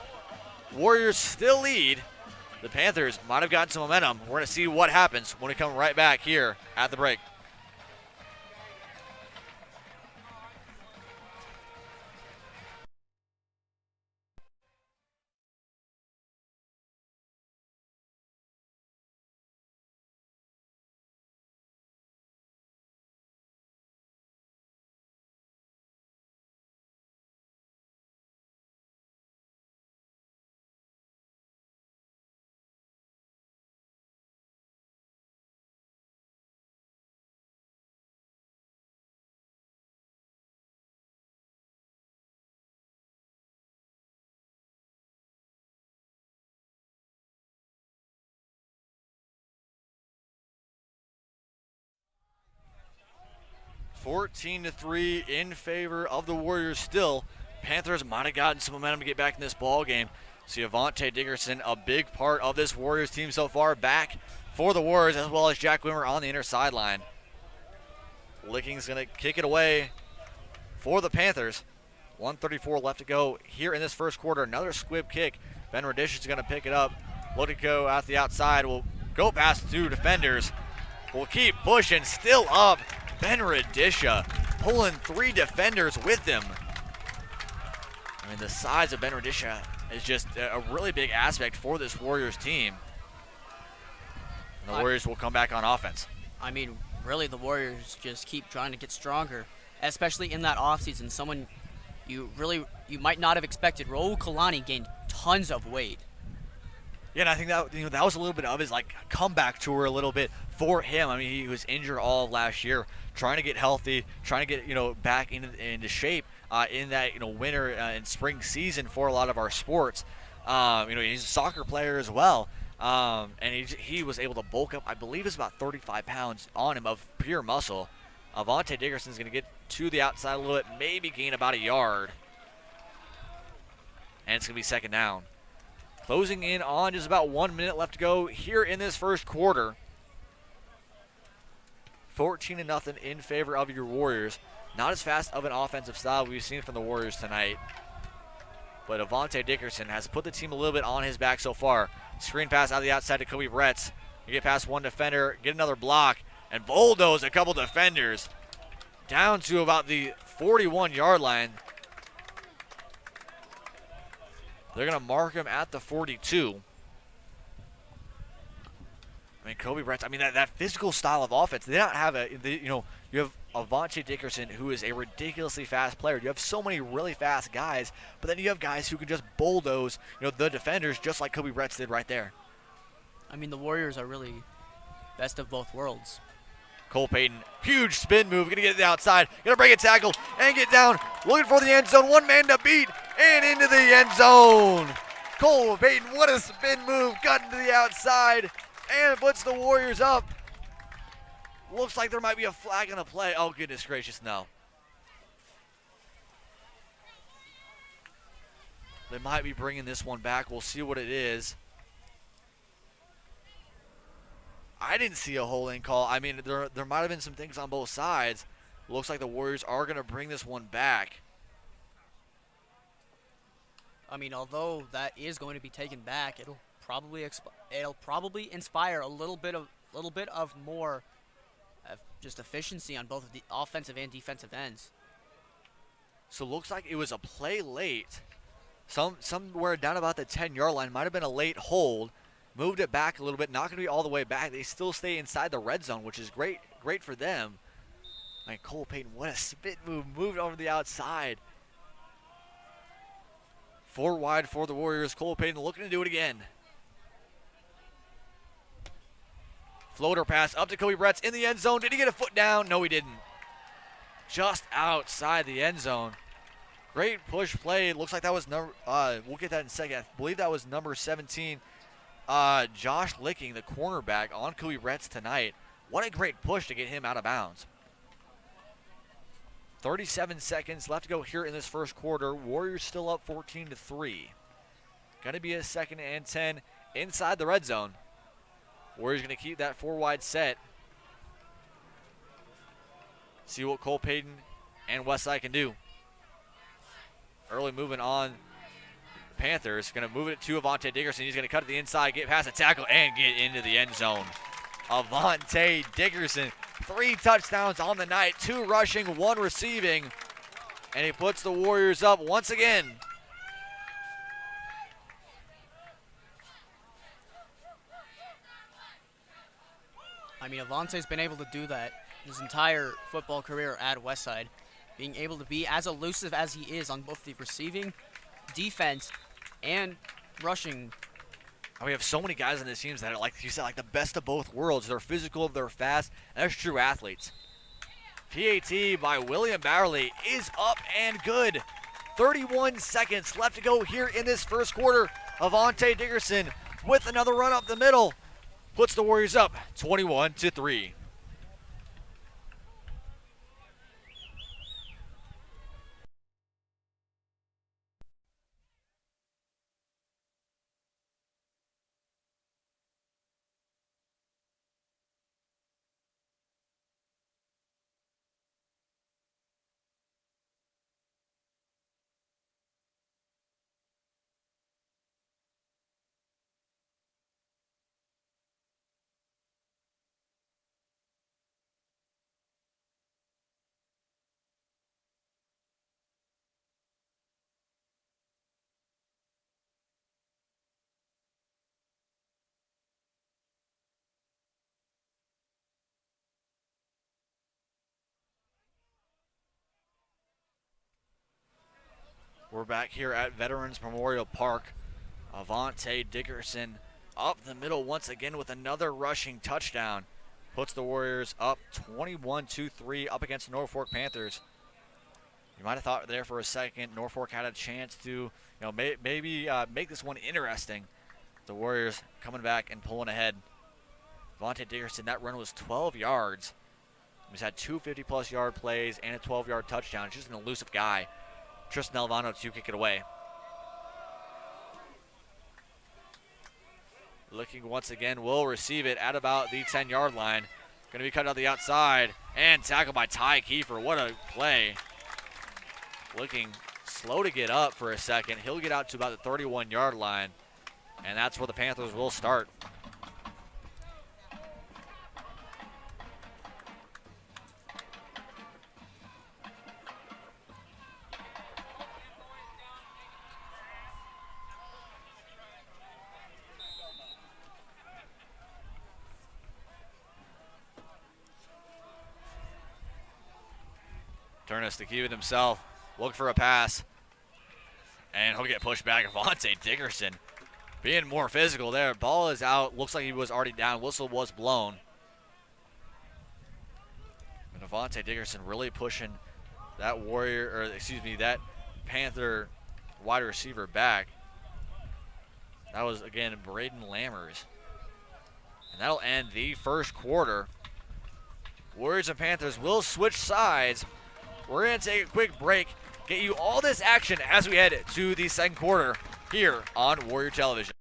Warriors still lead. The Panthers might have gotten some momentum. We're going to see what happens when we come right back here at the break. 14-3 in favor of the Warriors still. Panthers might have gotten some momentum to get back in this ball game. See Avante Dickerson, a big part of this Warriors team so far, back for the Warriors, as well as Jack Wimmer on the inner sideline. Licking's going to kick it away for the Panthers. 1:34 left to go here in this first quarter. Another squib kick. Ben Radish is going to pick it up. Look to go out the outside. Will go past two defenders. Will keep pushing. Still up. Ben Radisha pulling three defenders with him. I mean, the size of Ben Radisha is just a really big aspect for this Warriors team. And the Warriors will come back on offense. I mean, really, the Warriors just keep trying to get stronger, especially in that offseason. Someone you might not have expected. Raul Kalani gained tons of weight. Yeah, and I think that that was a little bit of his comeback tour a little bit for him. I mean, he was injured all of last year, trying to get healthy, trying to get back into shape in that winter and spring season for a lot of our sports. He's a soccer player as well, and he was able to bulk up. I believe it's about 35 pounds on him of pure muscle. Avante Dickerson's going to get to the outside a little bit, maybe gain about a yard, and it's going to be second down. Closing in on just about 1 minute left to go here in this first quarter. 14-0 in favor of your Warriors. Not as fast of an offensive style we've seen from the Warriors tonight. But Avante Dickerson has put the team a little bit on his back so far. Screen pass out of the outside to Kobe Bretz. You get past one defender, get another block, and bulldoze a couple defenders down to about the 41-yard line. They're going to mark him at the 42. I mean, Kobe Bretz, that physical style of offense, they don't have you have Avante Dickerson, who is a ridiculously fast player. You have so many really fast guys, but then you have guys who can just bulldoze, the defenders, just like Kobe Bretz did right there. I mean, the Warriors are really best of both worlds. Cole Payton, huge spin move, gonna get to the outside, gonna break a tackle and get down, looking for the end zone, one man to beat, and into the end zone. Cole Payton, what a spin move, cutting to the outside, and puts the Warriors up. Looks like there might be a flag on the play. Oh, goodness gracious, no. They might be bringing this one back. We'll see what it is. I didn't see a holding call. I mean, there might have been some things on both sides. Looks like the Warriors are going to bring this one back. I mean, although that is going to be taken back, it'll probably inspire a little bit of more just efficiency on both the offensive and defensive ends. So it looks like it was a play late. Somewhere down about the 10-yard line. Might have been a late hold. Moved it back a little bit. Not going to be all the way back. They still stay inside the red zone, which is great for them. I mean, Cole Payton, what a spin move. Moved over the outside. 4 wide for the Warriors. Cole Payton looking to do it again. Floater pass up to Kobe Bretz in the end zone. Did he get a foot down? No, he didn't. Just outside the end zone. Great push play. Looks like that was number. We'll get that in a second. I believe that was number 17. Josh Licking, the cornerback, on Kobe Bretz tonight. What a great push to get him out of bounds. 37 seconds left to go here in this first quarter. Warriors still up 14-3. Going to be a 2nd and 10 inside the red zone. Warriors going to keep that 4 wide set. See what Cole Payton and Westside can do. Early movement on Panthers. Going to move it to Avante Dickerson. He's going to cut to the inside, get past the tackle, and get into the end zone. Avante Dickerson, 3 touchdowns on the night, 2 rushing, 1 receiving, and he puts the Warriors up once again. I mean, Avante's been able to do that his entire football career at Westside, being able to be as elusive as he is on both the receiving, defense, and rushing. We have so many guys on this team that are, like you said, like the best of both worlds. They're physical, they're fast, and they're true athletes. PAT by William Bowerly is up and good. 31 seconds left to go here in this first quarter. Avante Dickerson with another run up the middle puts the Warriors up 21-3. We're back here at Veterans Memorial Park. Avante Dickerson up the middle once again with another rushing touchdown. Puts the Warriors up 21-3 up against the Norfolk Panthers. You might have thought there for a second Norfolk had a chance to, maybe make this one interesting. The Warriors coming back and pulling ahead. Avante Dickerson, that run was 12 yards. He's had two 50-plus yard plays and a 12-yard touchdown. He's just an elusive guy. Tristan Alvano to kick it away. Looking once again, will receive it at about the 10-yard line. Going to be cut out the outside and tackled by Ty Kiefer. What a play. Looking slow to get up for a second. He'll get out to about the 31-yard line, and that's where the Panthers will start. Turnus to keep it himself. Look for a pass. And he'll get pushed back. Avante Dickerson being more physical there. Ball is out. Looks like he was already down. Whistle was blown. And Avante Dickerson really pushing that that Panther wide receiver back. That was, again, Braden Lammers. And that'll end the first quarter. Warriors and Panthers will switch sides. We're going to take a quick break, get you all this action as we head to the second quarter here on Warrior Television.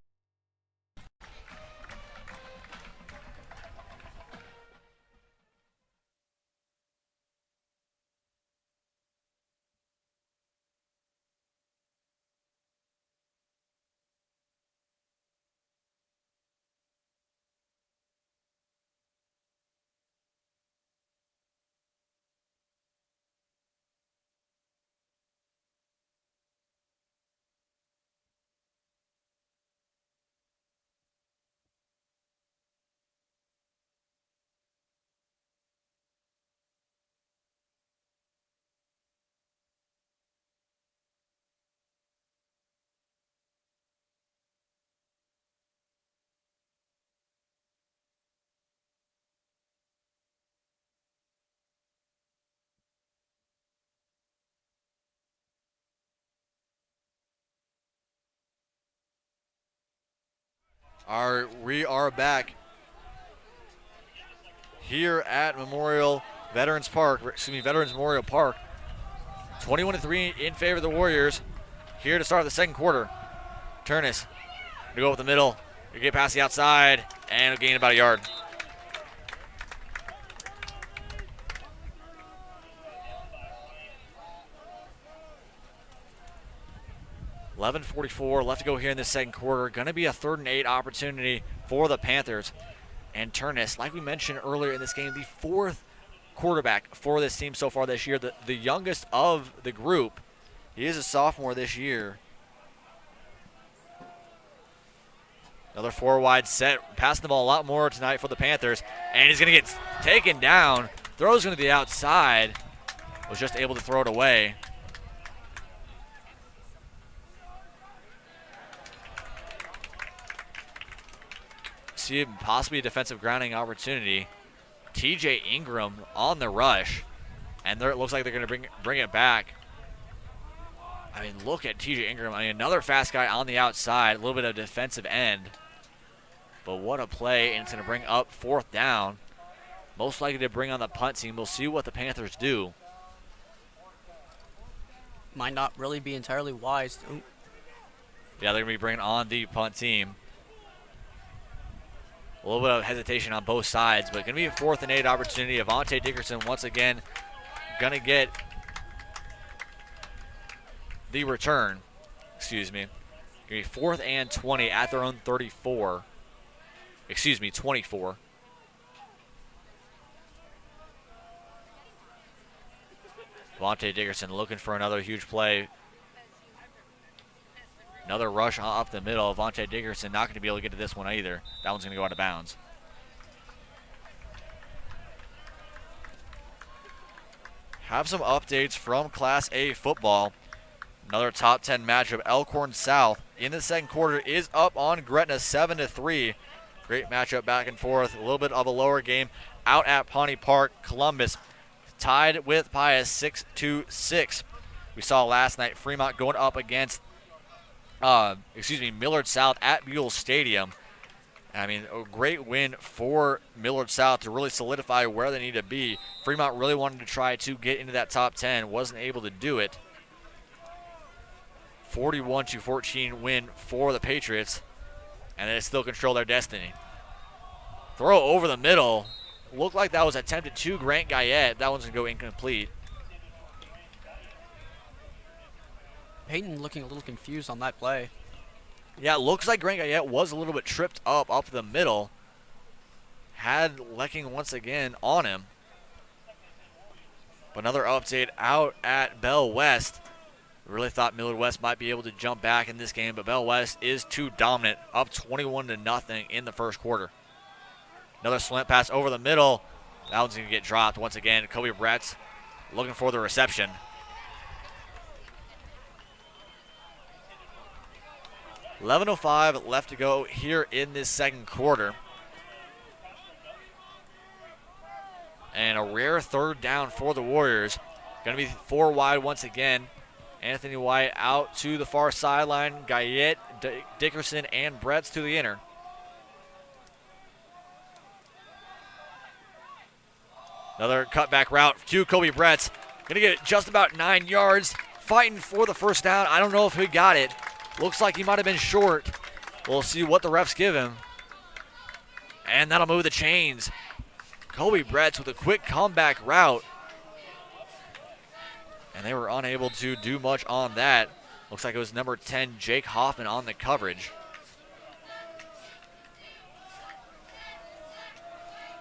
We are back here at Veterans Memorial Park. 21-3 in favor of the Warriors. Here to start the second quarter. Turnus to go with the middle. You get past the outside and gain about a yard. .44 left to go here in the second quarter. Going to be a 3rd and 8 opportunity for the Panthers. And Turnus, like we mentioned earlier in this game, the 4th quarterback for this team so far this year, the youngest of the group. He is a sophomore this year. Another 4-wide set, passing the ball a lot more tonight for the Panthers. And he's going to get taken down. Throws going to the outside. Was just able to throw it away. See possibly a defensive grounding opportunity. TJ Ingram on the rush, and it looks like they're going to bring it back. I mean, look at TJ Ingram. I mean, another fast guy on the outside, a little bit of defensive end. But what a play, and it's going to bring up 4th down. Most likely to bring on the punt team. We'll see what the Panthers do. Might not really be entirely wise. Ooh. Yeah, they're going to be bringing on the punt team. A little bit of hesitation on both sides, but going to be a 4th and 8 opportunity. Avante Dickerson once again going to get the return. Excuse me. Going to be 4th and 20 at their own 34. Excuse me, 24. Avante Dickerson looking for another huge play. Another rush up the middle. Avante Dickerson not going to be able to get to this one either. That one's going to go out of bounds. Have some updates from Class A football. Another top 10 matchup. Elkhorn South in the second quarter is up on Gretna 7-3. Great matchup back and forth. A little bit of a lower game out at Pawnee Park. Columbus tied with Pius 6-6. We saw last night Fremont going up against, Millard South at Buell Stadium. I mean, a great win for Millard South to really solidify where they need to be. Fremont really wanted to try to get into that top 10, wasn't able to do it. 41-14 win for the Patriots, and they still control their destiny. Throw over the middle. Looked like that was attempted to Grant Guyette. That one's going to go incomplete. Peyton looking a little confused on that play. Yeah, it looks like Grant Guyette was a little bit tripped up the middle. Had Lecking once again on him. But another update out at Bell West. Really thought Millard West might be able to jump back in this game, but Bell West is too dominant, up 21-0 in the first quarter. Another slant pass over the middle. That one's going to get dropped once again. Kobe Bretz looking for the reception. .05 left to go here in this second quarter. And a rare third down for the Warriors. Going to be 4 wide once again. Anthony White out to the far sideline. Guyette, Dickerson, and Bretz to the inner. Another cutback route to Kobe Bretz. Going to get just about 9 yards. Fighting for the first down. I don't know if he got it. Looks like he might have been short. We'll see what the refs give him. And that'll move the chains. Kobe Bretz with a quick comeback route. And they were unable to do much on that. Looks like it was number 10, Jake Hoffman, on the coverage.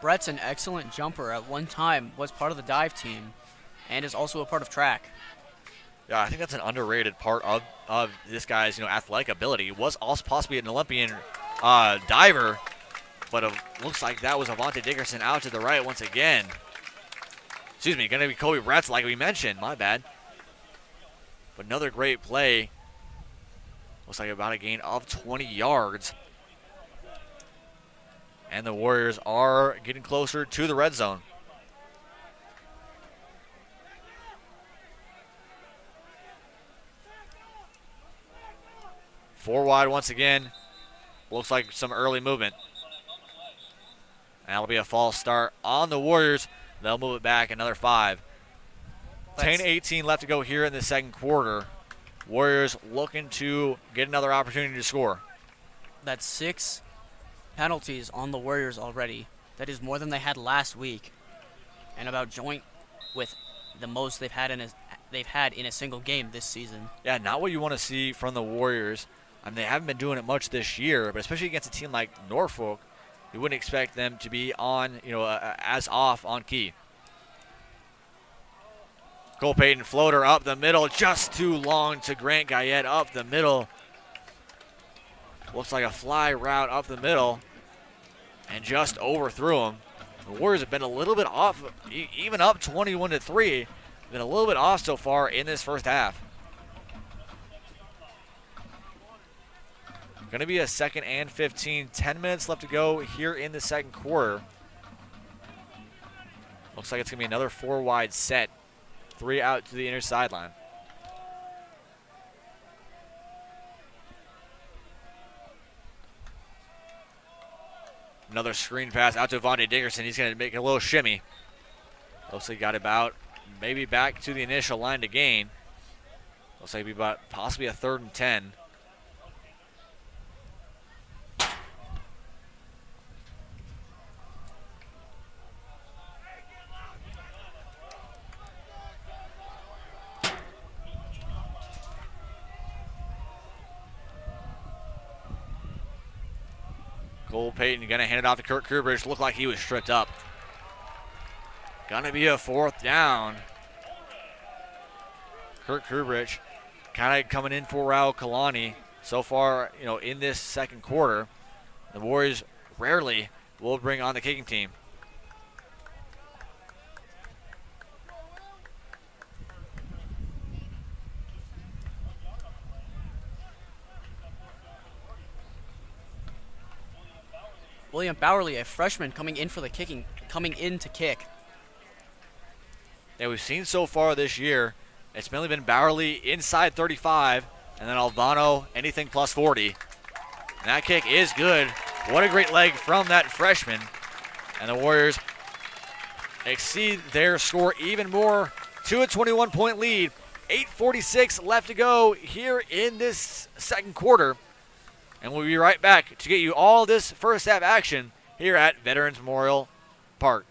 Brett's an excellent jumper. At one time was part of the dive team and is also a part of track. Yeah, I think that's an underrated part of this guy's athletic ability. He was also possibly an Olympian diver, but it looks like that was Avante Dickerson out to the right once again. Excuse me, going to be Kobe Bretz like we mentioned. My bad. But another great play. Looks like about a gain of 20 yards. And the Warriors are getting closer to the red zone. Four wide once again. Looks like some early movement. And that'll be a false start on the Warriors. They'll move it back another 5. 10-18 left to go here in the second quarter. Warriors looking to get another opportunity to score. That's 6 penalties on the Warriors already. That is more than they had last week, and about joint with the most they've had in a single game this season. Yeah, not what you want to see from the Warriors. I mean, they haven't been doing it much this year, but especially against a team like Norfolk, you wouldn't expect them to be on, as off on key. Cole Payton floater up the middle, just too long to Grant Guyette up the middle. Looks like a fly route up the middle, and just overthrew him. The Warriors have been a little bit off, even up 21-3. Been a little bit off so far in this first half. Going to be a 2nd and 15. 10 minutes left to go here in the second quarter. Looks like it's going to be another 4 wide set. 3 out to the inner sideline. Another screen pass out to Avante Dickerson. He's going to make a little shimmy. Looks like he got about maybe back to the initial line to gain. Looks like it'll be about possibly a 3rd and 10. Cole Payton going to hand it off to Kurt Krubridge. Looked like he was stripped up. Going to be a 4th down. Kurt Krubridge kind of coming in for Raul Kalani so far, in this second quarter. The Warriors rarely will bring on the kicking team. William Bowerly, a freshman, coming in to kick. Yeah, we've seen so far this year, it's mainly been Bowerly inside 35, and then Albano anything plus 40. And that kick is good. What a great leg from that freshman. And the Warriors exceed their score even more to a 21-point lead. 8:46 left to go here in this second quarter. And we'll be right back to get you all this first half action here at Veterans Memorial Park.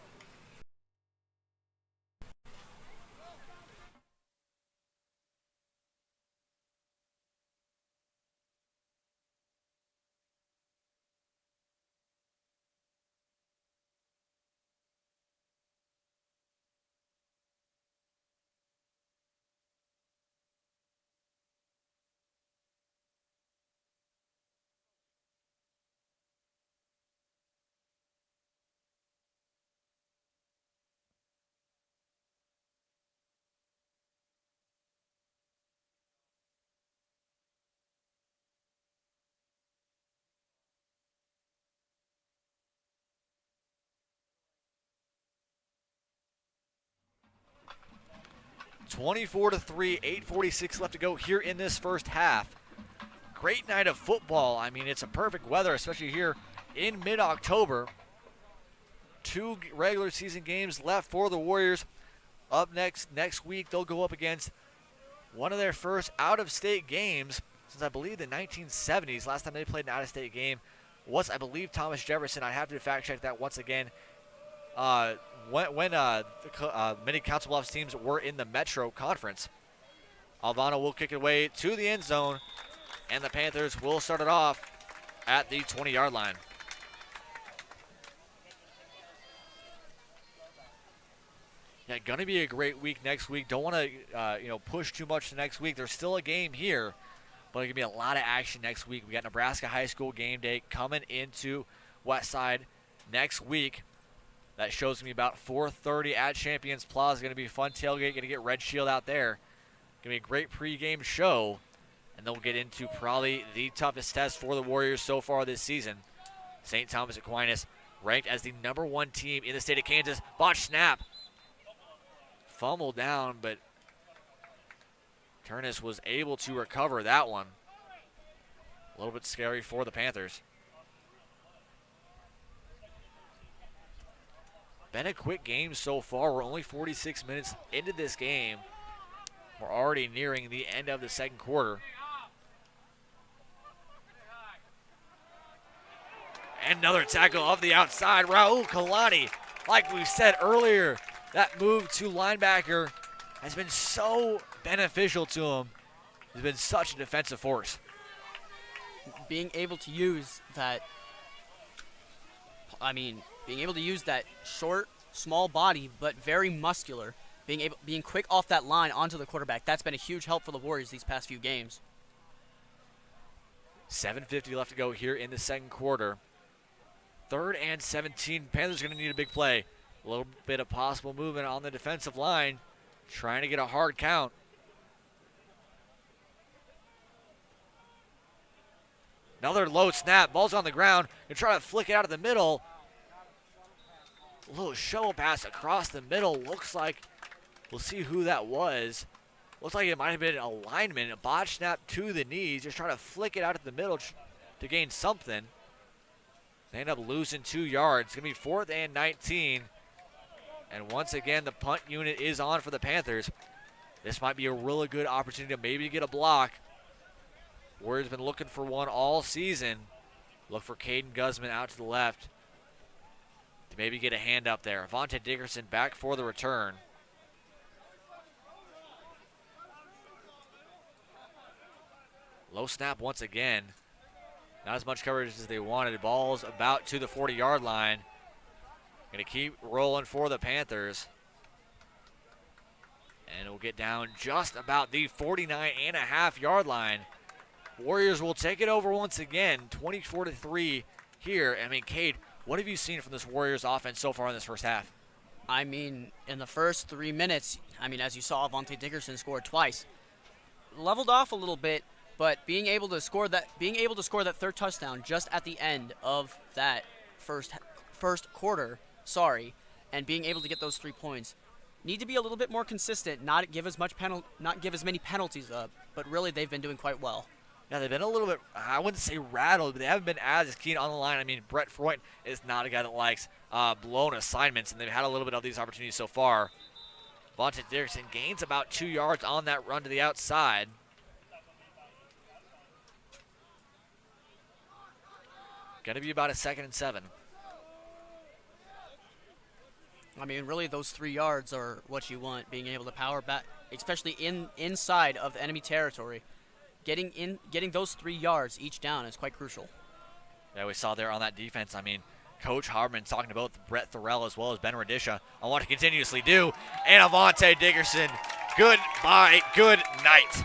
(24-3), 8:46 left to go here in this first half. Great night of football. I mean, it's a perfect weather, especially here in mid-October. 2 regular season games left for the Warriors. Up next week, they'll go up against one of their first out-of-state games since I believe the 1970s. Last time they played an out-of-state game was, I believe, Thomas Jefferson. I have to fact-check that once again. When many Council Bluffs teams were in the Metro Conference. Albano will kick it away to the end zone, and the Panthers will start it off at the 20-yard line. Yeah, going to be a great week next week. Don't want to push too much to next week. There's still a game here, but it's going to be a lot of action next week. We got Nebraska High School game day coming into Westside next week. That show's going to be about 4:30 at Champions Plaza. Going to be a fun tailgate. Going to get Red Shield out there. Going to be a great pregame show. And then we'll get into probably the toughest test for the Warriors so far this season. St. Thomas Aquinas ranked as the #1 team in the state of Kansas. Botch snap. Fumble down, but Turnus was able to recover that one. A little bit scary for the Panthers. Been a quick game so far. We're only 46 minutes into this game. We're already nearing the end of the second quarter. And another tackle off the outside. Raul Kalani, like we said earlier, that move to linebacker has been so beneficial to him. He's been such a defensive force. Being able to use that, short, small body, but very muscular, being quick off that line onto the quarterback, that's been a huge help for the Warriors these past few games. 7:50 left to go here in the second quarter. 3rd and 17. Panthers going to need a big play. A little bit of possible movement on the defensive line, trying to get a hard count. Another low snap. Ball's on the ground. They're trying to flick it out of the middle. A little shovel pass across the middle. Looks like, we'll see who that was. Looks like it might have been a lineman. A botch snap to the knees. Just trying to flick it out of the middle to gain something. They end up losing 2 yards. It's going to be 4th and 19. And once again, the punt unit is on for the Panthers. This might be a really good opportunity to maybe get a block. Warriors been looking for one all season. Look for Caden Guzman out to the left to maybe get a hand up there. Avante Dickerson back for the return. Low snap once again. Not as much coverage as they wanted. Ball's about to the 40-yard line. Going to keep rolling for the Panthers. And it'll get down just about the 49.5-yard line. Warriors will take it over once again, 24-3 here. I mean, Cade, what have you seen from this Warriors offense so far in this first half? I mean, in the first 3 minutes, as you saw, Avante Dickerson scored twice. Leveled off a little bit, but being able to score that 3rd touchdown just at the end of that first quarter, and being able to get those 3 points. Need to be a little bit more consistent, not give as many penalties up, but really they've been doing quite well. Yeah, they've been a little bit, I wouldn't say rattled, but they haven't been as keen on the line. I mean, Brett Freund is not a guy that likes blown assignments, and they've had a little bit of these opportunities so far. Vontae Dickerson gains about 2 yards on that run to the outside. Going to be about a 2nd and 7. I mean, really, those 3 yards are what you want, being able to power back, especially inside of enemy territory. Getting those 3 yards each down is quite crucial. Yeah, we saw there on that defense. I mean, Coach Harmon talking about Brett Thorell as well as Ben Radisha on what to continuously do. And Avante Dickerson, goodbye, good night.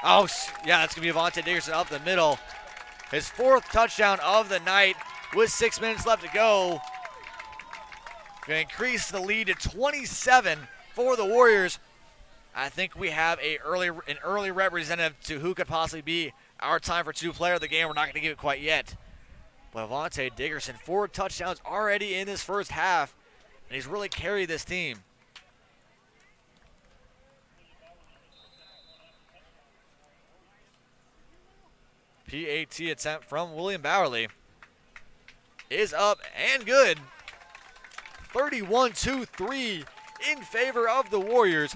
Oh, yeah, that's going to be Avante Dickerson up the middle. His 4th touchdown of the night with 6 minutes left to go. Going to increase the lead to 27 for the Warriors. I think we have an early representative to who could possibly be our time for 2 player of the game. We're not going to give it quite yet. But Avante Dickerson, 4 touchdowns already in this first half, and he's really carried this team. PAT attempt from William Bowerly is up and good. 31-3 in favor of the Warriors.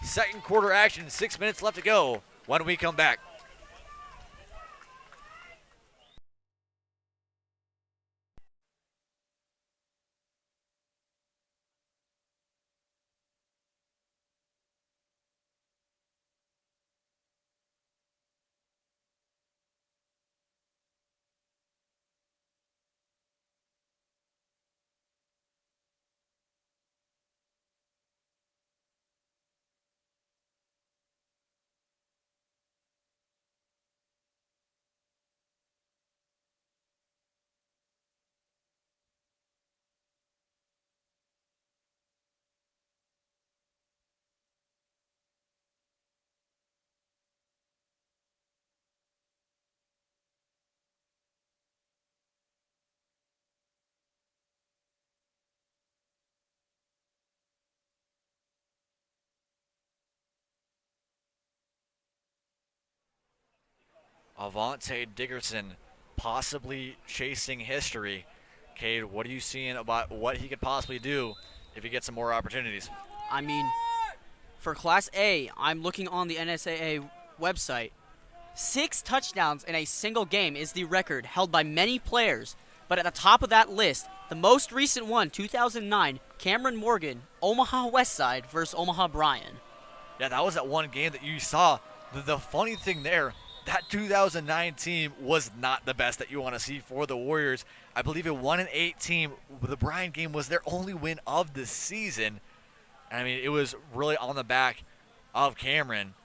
Second quarter action, 6 minutes left to go when we come back. Avante Dickerson possibly chasing history. Cade, what are you seeing about what he could possibly do if he gets some more opportunities? I mean, for Class A, I'm looking on the NSAA website. 6 touchdowns in a single game is the record held by many players. But at the top of that list, the most recent one, 2009, Cameron Morgan, Omaha Westside versus Omaha Bryan. Yeah, that was that one game that you saw. The funny thing there, that 2009 team was not the best that you want to see for the Warriors. I believe a 1-8 team. The Bryan game was their only win of the season. I mean, it was really on the back of Cameron.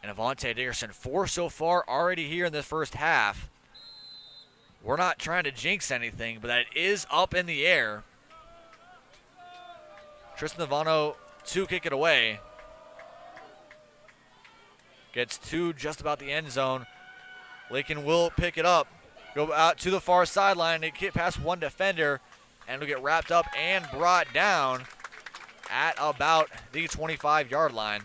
And Avante Dickerson, 4 so far already here in this first half. We're not trying to jinx anything, but that is up in the air. Tristan Navano to kick it away. Gets to just about the end zone. Lincoln will pick it up. Go out to the far sideline. They get past one defender, and it'll get wrapped up and brought down at about the 25-yard line.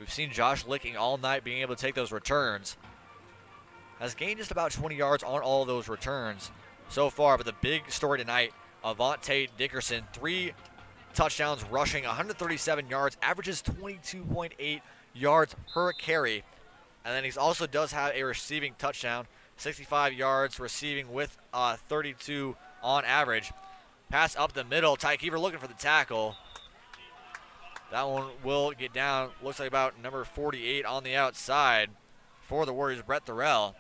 We've seen Josh Licking all night being able to take those returns. Has gained just about 20 yards on all of those returns so far, but the big story tonight, Avante Dickerson, 3 touchdowns rushing, 137 yards, averages 22.8 yards per carry. And then he also does have a receiving touchdown, 65 yards receiving with 32 on average. Pass up the middle, Ty Keefer looking for the tackle. That one will get down, looks like about number 48 on the outside for the Warriors, Brett Thorell.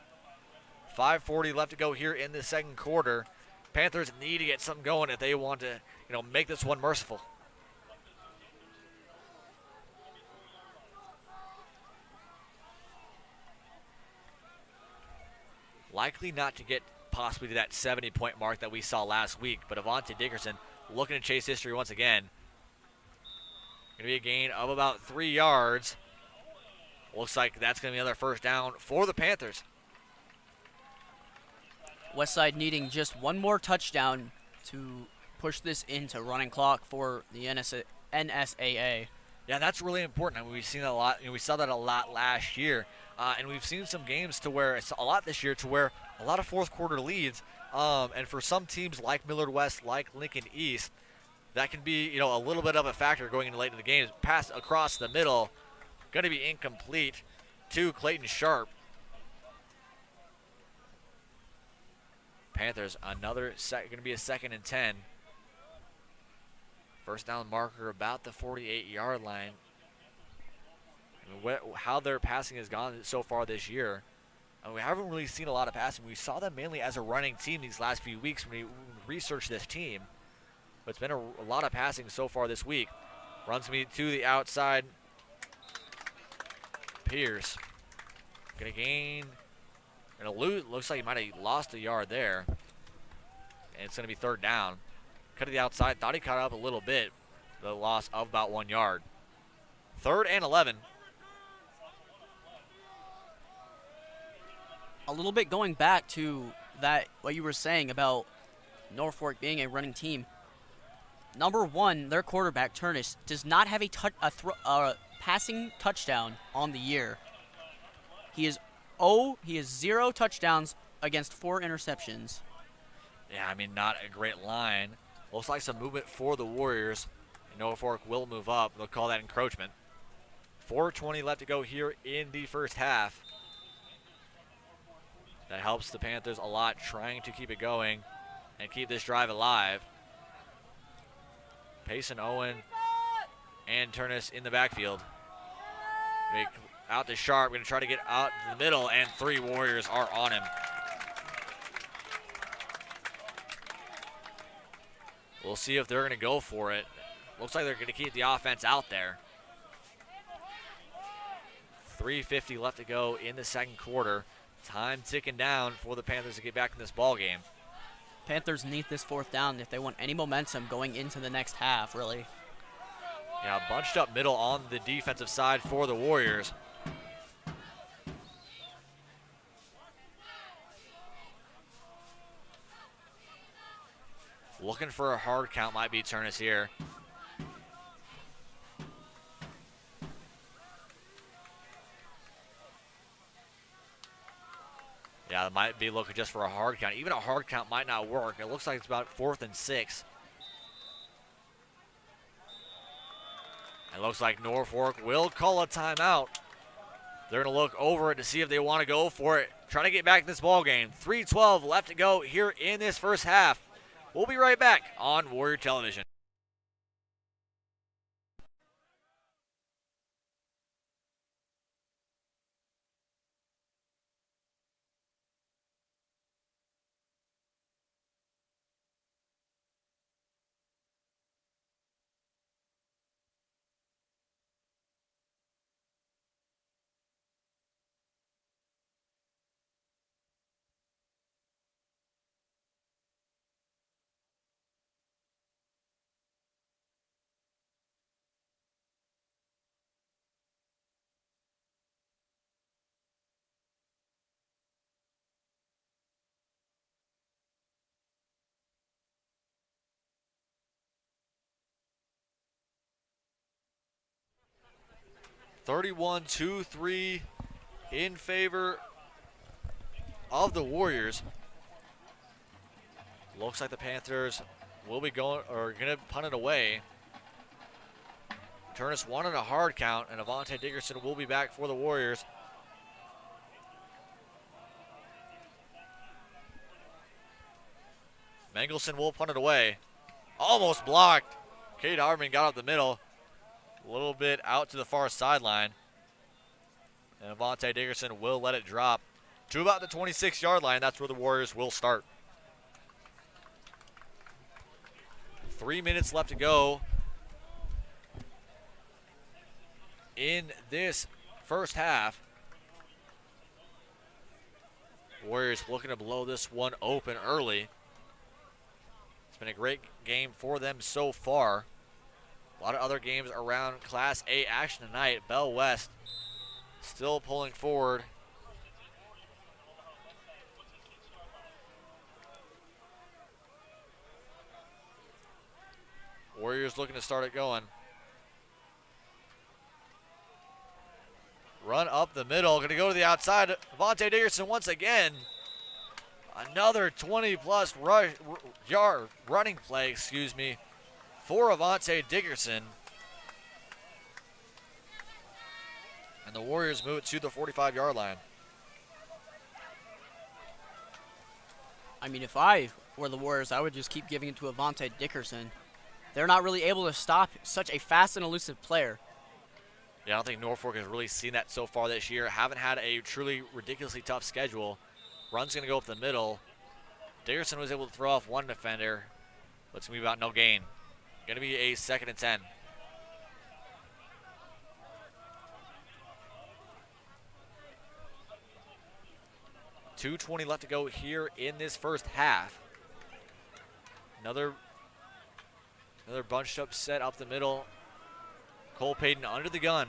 5:40 left to go here in the second quarter. Panthers need to get something going if they want to, make this one merciful. Likely not to get possibly to that 70-point mark that we saw last week, but Avante Dickerson looking to chase history once again. Going to be a gain of about 3 yards. Looks like that's going to be another first down for the Panthers. Westside needing just one more touchdown to push this into running clock for the NSAA. Yeah, that's really important. I mean, we've seen that a lot. We saw that a lot last year, and we've seen some games to where it's a lot this year to where a lot of fourth quarter leads. And for some teams like Millard West, like Lincoln East, that can be a little bit of a factor going into late in the game. Pass across the middle, going to be incomplete to Clayton Sharp. Panthers another going to be a 2nd and 10. First down marker about the 48-yard line. I mean, how their passing has gone so far this year, we haven't really seen a lot of passing. We saw them mainly as a running team these last few weeks when we researched this team. But it's been a lot of passing so far this week. Runs me to the outside. Pierce gonna gain. Gonna lose. Looks like he might have lost a yard there. And it's gonna be 3rd down. Cut to the outside. Thought he caught up a little bit. The loss of about 1 yard. 3rd and 11. A little bit going back to that, what you were saying about Norfolk being a running team. Number 1, their quarterback, Turnus, does not have a passing touchdown on the year. He has 0 touchdowns against 4 interceptions. Yeah, I mean, not a great line. Looks like some movement for the Warriors. Norfolk will move up. They'll call that encroachment. 4:20 left to go here in the first half. That helps the Panthers a lot, trying to keep it going and keep this drive alive. Payson, Owen, and Turnus in the backfield. Out to Sharp. Going to try to get out in the middle, and 3 Warriors are on him. We'll see if they're going to go for it. Looks like they're going to keep the offense out there. 3:50 left to go in the second quarter. Time ticking down for the Panthers to get back in this ball game. Panthers need this 4th down if they want any momentum going into the next half, really. Yeah, bunched up middle on the defensive side for the Warriors. Looking for a hard count might be Turnus here. Yeah, it might be looking just for a hard count. Even a hard count might not work. It looks like it's about 4th and 6. It looks like Norfolk will call a timeout. They're going to look over it to see if they want to go for it. Trying to get back in this ball game. 3:12 left to go here in this first half. We'll be right back on Warrior Television. (31-3) in favor of the Warriors. Looks like the Panthers will be going to punt it away. Turnus wanted a hard count, and Avante Dickerson will be back for the Warriors. Mengelson will punt it away. Almost blocked. Cade Harmon got up the middle. A little bit out to the far sideline. And Avante Dickerson will let it drop to about the 26-yard line. That's where the Warriors will start. 3 minutes left to go in this first half. Warriors looking to blow this one open early. It's been a great game for them so far. A lot of other games around Class A action tonight. Bell West Still pulling forward. Warriors looking to start it going. Run up the middle, going to go to the outside. Avante Dickerson once again. Another 20-plus yard running play, for Avante Dickerson. And the Warriors move it to the 45-yard line. I mean, if I were the Warriors, I would just keep giving it to Avante Dickerson. They're not really able to stop such a fast and elusive player. Yeah, I don't think Norfolk has really seen that so far this year. Haven't had a truly ridiculously tough schedule. Run's going to go up the middle. Dickerson was able to throw off one defender. Let's move out, no gain. Going to be a 2nd and 10. .220 left to go here in this first half. Another bunched up set up the middle. Cole Payton under the gun.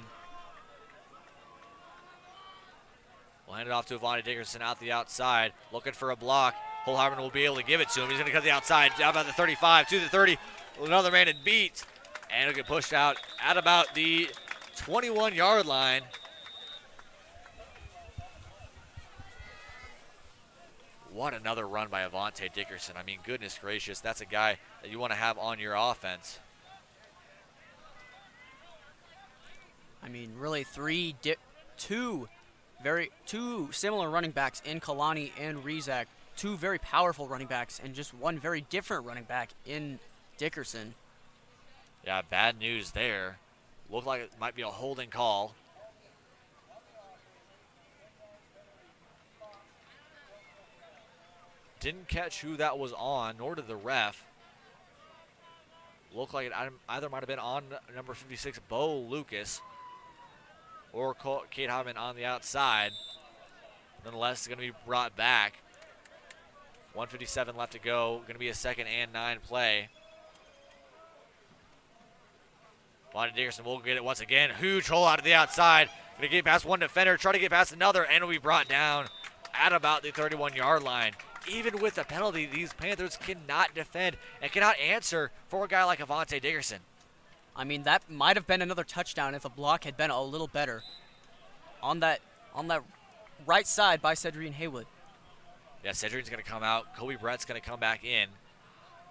We'll hand it off to Avante Dickerson out the outside, looking for a block. Holharman will be able to give it to him. He's going to cut the outside, down about the 35, to the 30. Another man and beat, and it'll get pushed out at about the 21-yard line. What another run by Avante Dickerson. I mean, goodness gracious, that's a guy that you want to have on your offense. I mean, really two similar running backs in Kalani and Rizak. Two very powerful running backs and just one very different running back in Dickerson. Yeah, bad news there. Looked like it might be a holding call. Didn't catch who that was on, nor did the ref. Looked like it either might have been on number 56, Bo Lucas, or Kate Hyman on the outside. Nonetheless, it's going to be brought back. 1:57 left to go. Going to be a 2nd and 9 play. Avante Dickerson will get it once again. Huge hole out of the outside. Going to get past one defender, try to get past another, and will be brought down at about the 31-yard line. Even with the penalty, these Panthers cannot defend and cannot answer for a guy like Avante Dickerson. I mean, that might have been another touchdown if the block had been a little better on that right side by Cedric Haywood. Yeah, Cedric's going to come out. Kobe Brett's going to come back in.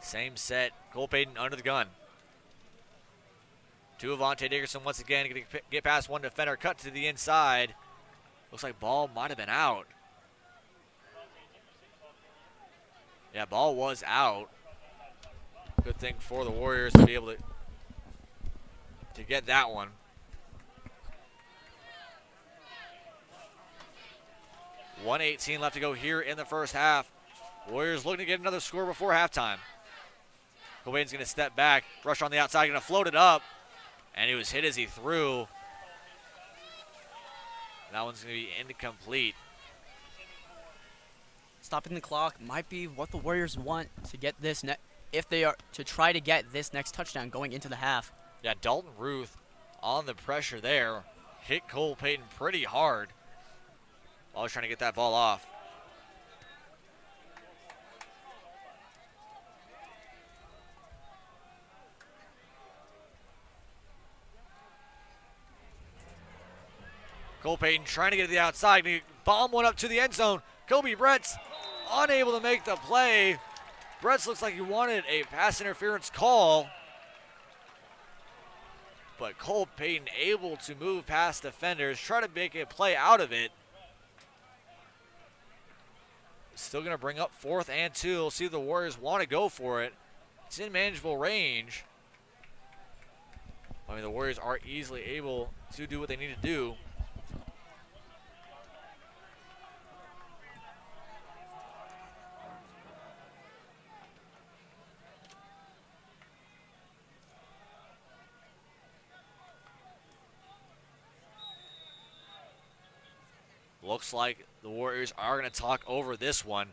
Same set. Cole Payton under the gun. To Avante Dickerson once again. Going to get past one defender. Cut to the inside. Looks like ball might have been out. Yeah, ball was out. Good thing for the Warriors to be able to get that one. .118 left to go here in the first half. Warriors looking to get another score before halftime. Cobain's going to step back, rush on the outside, going to float it up, and he was hit as he threw. That one's going to be incomplete. Stopping the clock might be what the Warriors want to get this if they are to try to get this next touchdown going into the half. Yeah, Dalton Ruth on the pressure there. Hit Cole Payton pretty hard. I was trying to get that ball off. Cole Payton trying to get to the outside. Bomb one up to the end zone. Kobe Brett's unable to make the play. Brett's looks like he wanted a pass interference call. But Cole Payton able to move past defenders, try to make a play out of it. Still going to bring up 4th and 2. We'll see if the Warriors want to go for it. It's in manageable range. I mean, the Warriors are easily able to do what they need to do. Looks like the Warriors are going to talk over this one.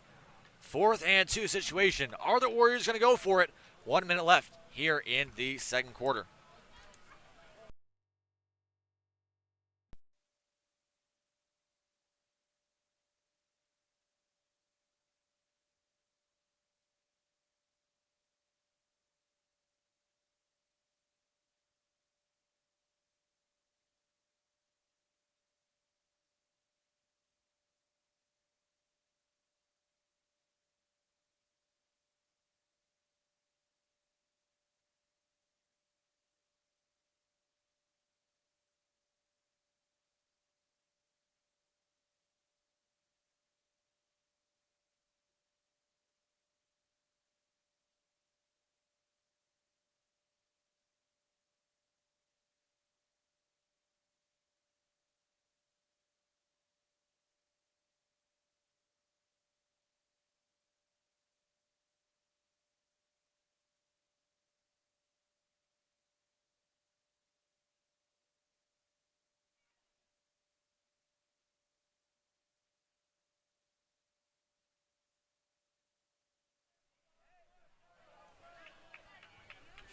4th and 2 situation. Are the Warriors going to go for it? 1 minute left here in the second quarter.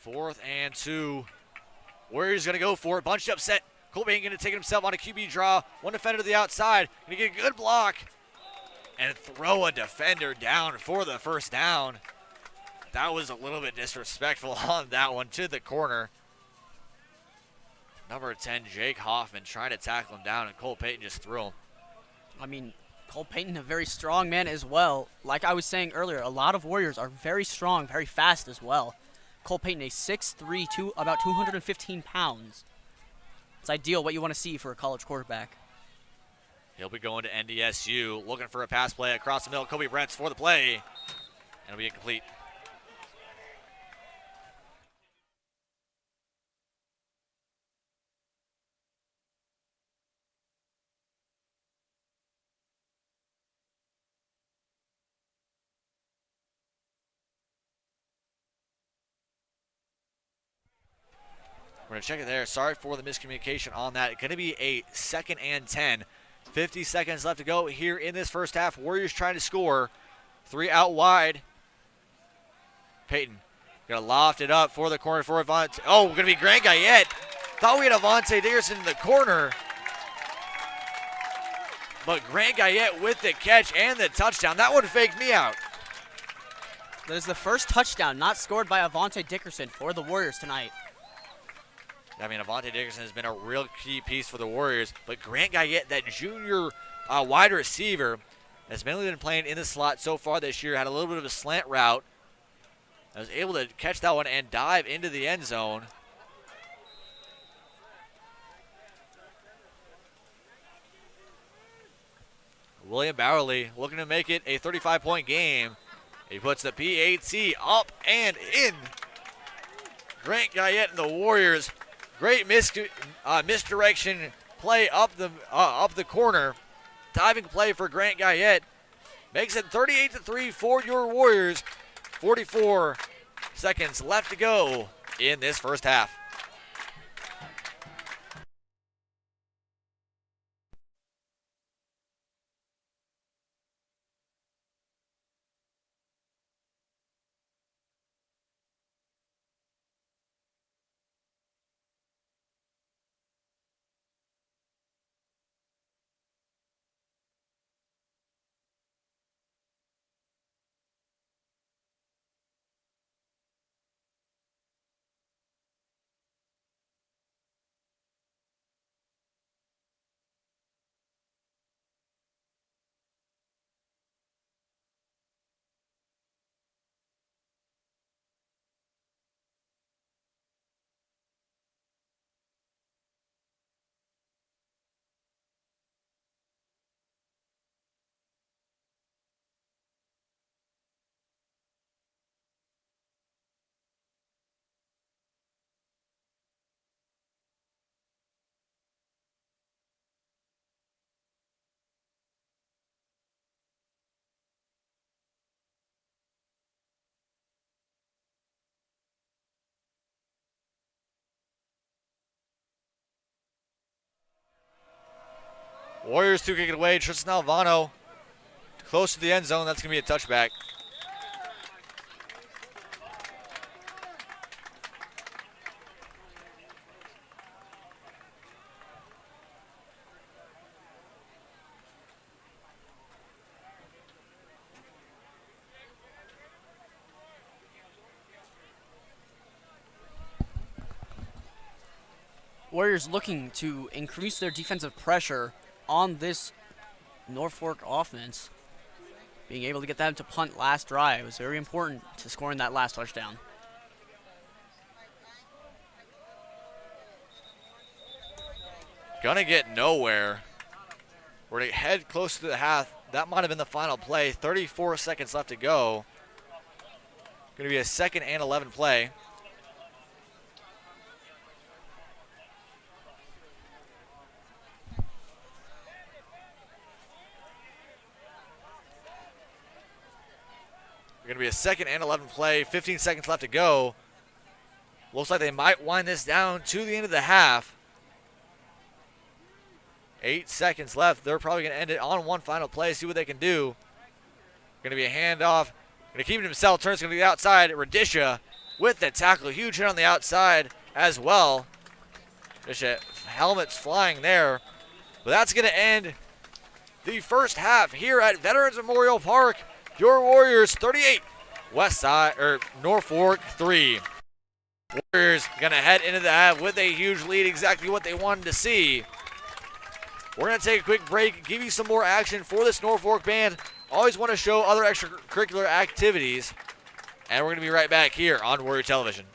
4th and 2. Warriors going to go for it. Bunched up set. Cole Payton going to take it himself on a QB draw. One defender to the outside. Going to get a good block. And throw a defender down for the first down. That was a little bit disrespectful on that one to the corner. Number 10, Jake Hoffman, trying to tackle him down, and Cole Payton just threw him. I mean, Cole Payton, a very strong man as well. Like I was saying earlier, a lot of Warriors are very strong, very fast as well. Cole Payton, a 6'3", about 215 pounds. It's ideal, what you want to see for a college quarterback. He'll be going to NDSU, looking for a pass play across the middle. Kobe Brents for the play, and it'll be incomplete. We're going to check it there. Sorry for the miscommunication on that. It's going to be a 2nd and 10. 50 seconds left to go here in this first half. Warriors trying to score. 3 out wide. Payton going to loft it up for the corner for Avante. Oh, going to be Grant Guyette. Thought we had Avante Dickerson in the corner. But Grant Guyette with the catch and the touchdown. That one faked me out. That is the first touchdown not scored by Avante Dickerson for the Warriors tonight. I mean, Avante Dickerson has been a real key piece for the Warriors, but Grant Guyette, that junior wide receiver, has mainly been playing in the slot so far this year, had a little bit of a slant route. I was able to catch that one and dive into the end zone. William Bowerly looking to make it a 35-point game. He puts the PAT up and in. Grant Guyette and the Warriors. Great misdirection play up the corner. Diving play for Grant Guyette. Makes it 38-3 for your Warriors. 44 seconds left to go in this first half. Warriors to kick it away. Tristan Alvano close to the end zone. That's going to be a touchback. Warriors looking to increase their defensive pressure on this Norfolk offense. Being able to get them to punt last drive was very important to scoring that last touchdown. Gonna get nowhere. We're gonna head close to the half. That might have been the final play. 34 seconds left to go. Gonna be a 2nd and 11 play. Going to be a 2nd and 11 play, 15 seconds left to go. Looks like they might wind this down to the end of the half. 8 seconds left. They're probably going to end it on one final play, see what they can do. Going to be a handoff. Going to keep it himself. Turns going to be outside. Radisha with the tackle. Huge hit on the outside as well. Just helmets flying there. But that's going to end the first half here at Veterans Memorial Park. Your Warriors 38, Westside or Norfolk 3. Warriors going to head into the half with a huge lead, exactly what they wanted to see. We're going to take a quick break, give you some more action for this Norfolk band. Always want to show other extracurricular activities. And we're going to be right back here on Warrior Television.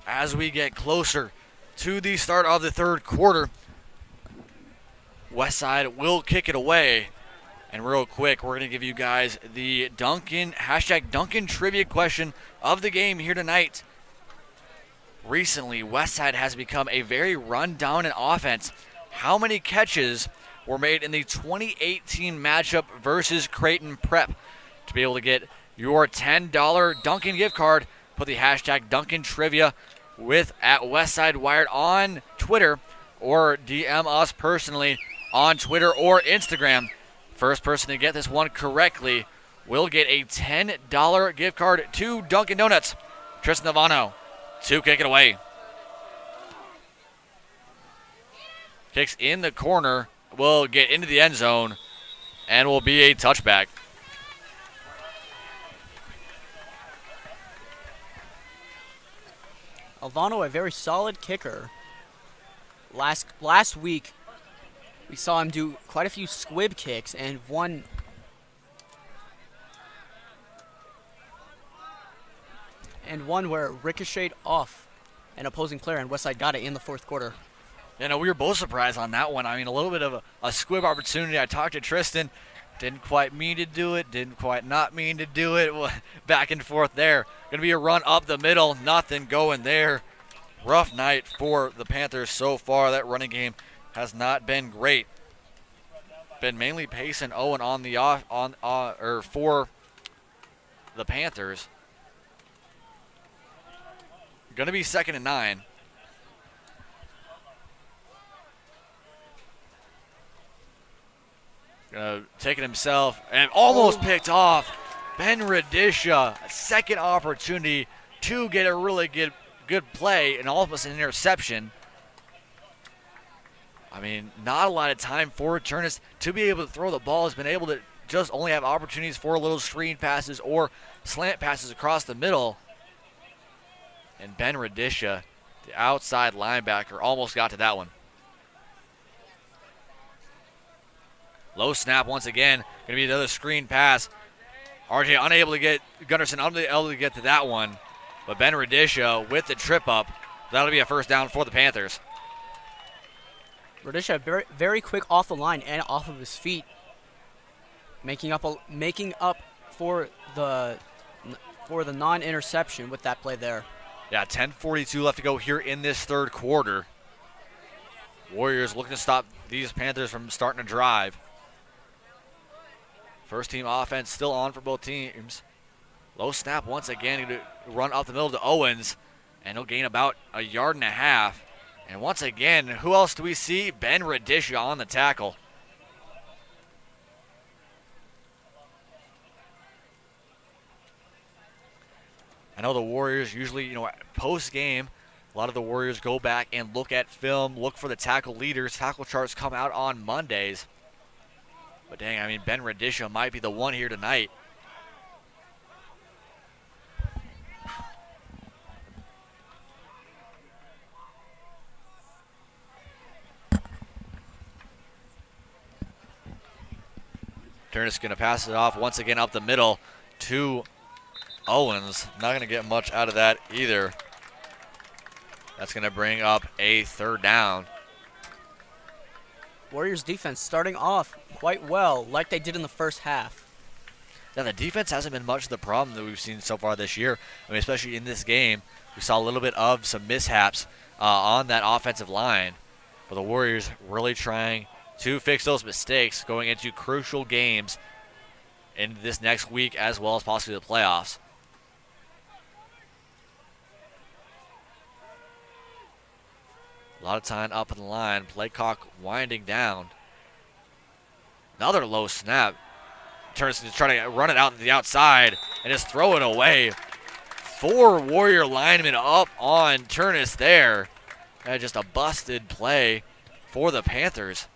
as we get closer to the start of the third quarter. Westside will kick it away. And real quick, we're going to give you guys the hashtag Duncan trivia question of the game here tonight. Recently, Westside has become a very run-dominant offense. How many catches were made in the 2018 matchup versus Creighton Prep? To be able to get your $10 Duncan gift card, put the hashtag Duncan trivia at Westside Wired on Twitter, or DM us personally on Twitter or Instagram. First person to get this one correctly will get a $10 gift card to Dunkin' Donuts. Tristan Navano to kick it away. Kicks in the corner, will get into the end zone, and will be a touchback. Alvano, a very solid kicker. Last week, we saw him do quite a few squib kicks and one where it ricocheted off an opposing player, and Westside got it in the fourth quarter. You know, we were both surprised on that one. I mean, a little bit of a squib opportunity. I talked to Tristan. Didn't quite mean to do it. Didn't quite not mean to do it. Back and forth there. Going to be a run up the middle. Nothing going there. Rough night for the Panthers so far. That running game has not been great. Been mainly Pace and Owen on the for the Panthers. Going to be 2nd and 9. Taking himself and almost picked off. Ben Radisha, a second opportunity to get a really good play and almost an interception. I mean, not a lot of time for Turnus to be able to throw the ball. Has been able to just only have opportunities for little screen passes or slant passes across the middle. And Ben Radisha, the outside linebacker, almost got to that one. Low snap once again. Going to be another screen pass. RJ unable to get, Gunnarsson unable to get to that one. But Ben Radisha with the trip up. That'll be a first down for the Panthers. Radisha very, very quick off the line and off of his feet, making up for the non-interception with that play there. Yeah, 10:42 left to go here in this third quarter. Warriors looking to stop these Panthers from starting to drive. First team offense still on for both teams. Low snap once again, going to run up the middle to Owens, and he'll gain about a yard and a half. And once again, who else do we see? Ben Radisha on the tackle. I know the Warriors usually, post-game, a lot of the Warriors go back and look at film, look for the tackle leaders. Tackle charts come out on Mondays. But dang, I mean, Ben Radisha might be the one here tonight. Turnus going to pass it off once again up the middle to Owens. Not going to get much out of that either. That's going to bring up a third down. Warriors defense starting off quite well, like they did in the first half. Now, the defense hasn't been much of the problem that we've seen so far this year. I mean, especially in this game, we saw a little bit of some mishaps on that offensive line. But the Warriors really trying to fix those mistakes going into crucial games in this next week as well as possibly the playoffs. A lot of time up in the line. Play clock winding down. Another low snap. Turns to try to run it out to the outside and just throw it away. 4 Warrior linemen up on Turnus there. Just a busted play for the Panthers.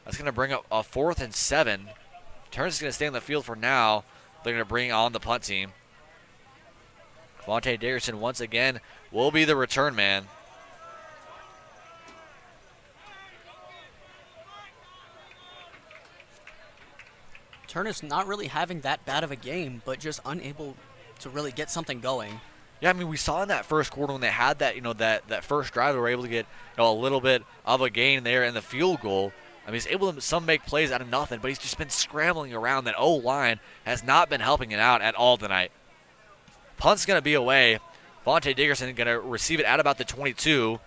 That's going to bring up a 4th and 7. Turnus is going to stay on the field for now. They're going to bring on the punt team. Vontae Dickerson once again will be the return man. Turnus not really having that bad of a game, but just unable to really get something going. Yeah, I mean, we saw in that first quarter when they had that, that first drive, they were able to get, a little bit of a gain there in the field goal. I mean, he's able to make plays out of nothing, but he's just been scrambling around. That O-line has not been helping it out at all tonight. Punt's going to be away. Vontae Dickerson going to receive it at about the 22.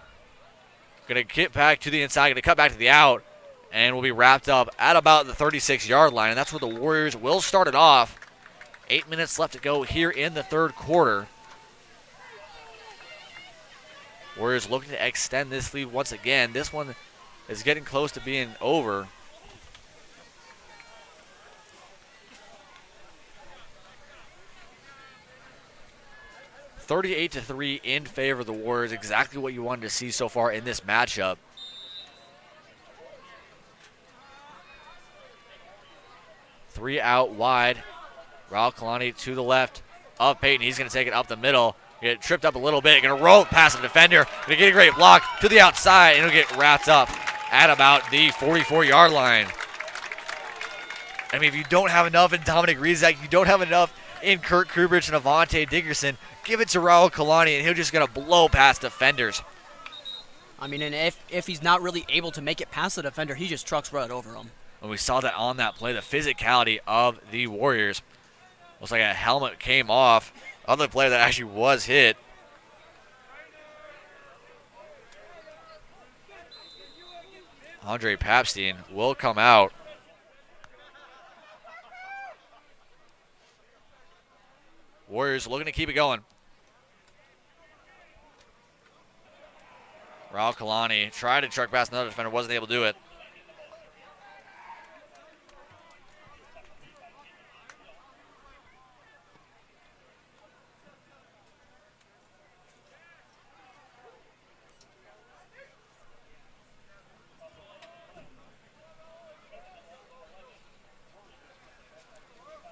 Going to get back to the inside, going to cut back to the out, and will be wrapped up at about the 36-yard line. And that's where the Warriors will start it off. 8 minutes left to go here in the third quarter. Warriors looking to extend this lead once again. This one is getting close to being over. (38-3) in favor of the Warriors. Exactly what you wanted to see so far in this matchup. Three out wide. Raul Kalani to the left of Peyton. He's going to take it up the middle. Get tripped up a little bit. Going to roll past the defender. Going to get a great block to the outside, and it'll get wrapped up at about the 44-yard line. I mean, if you don't have enough in Dominic Rizak, you don't have enough in Kurt Kubrich and Avante Dickerson, give it to Raul Kalani, and he'll just going to blow past defenders. I mean, and if he's not really able to make it past the defender, he just trucks right over him. And we saw that on that play, the physicality of the Warriors. Looks like a helmet came off. Other player that actually was hit. Andre Papstein will come out. Warriors looking to keep it going. Raul Kalani tried to truck past another defender, wasn't able to do it.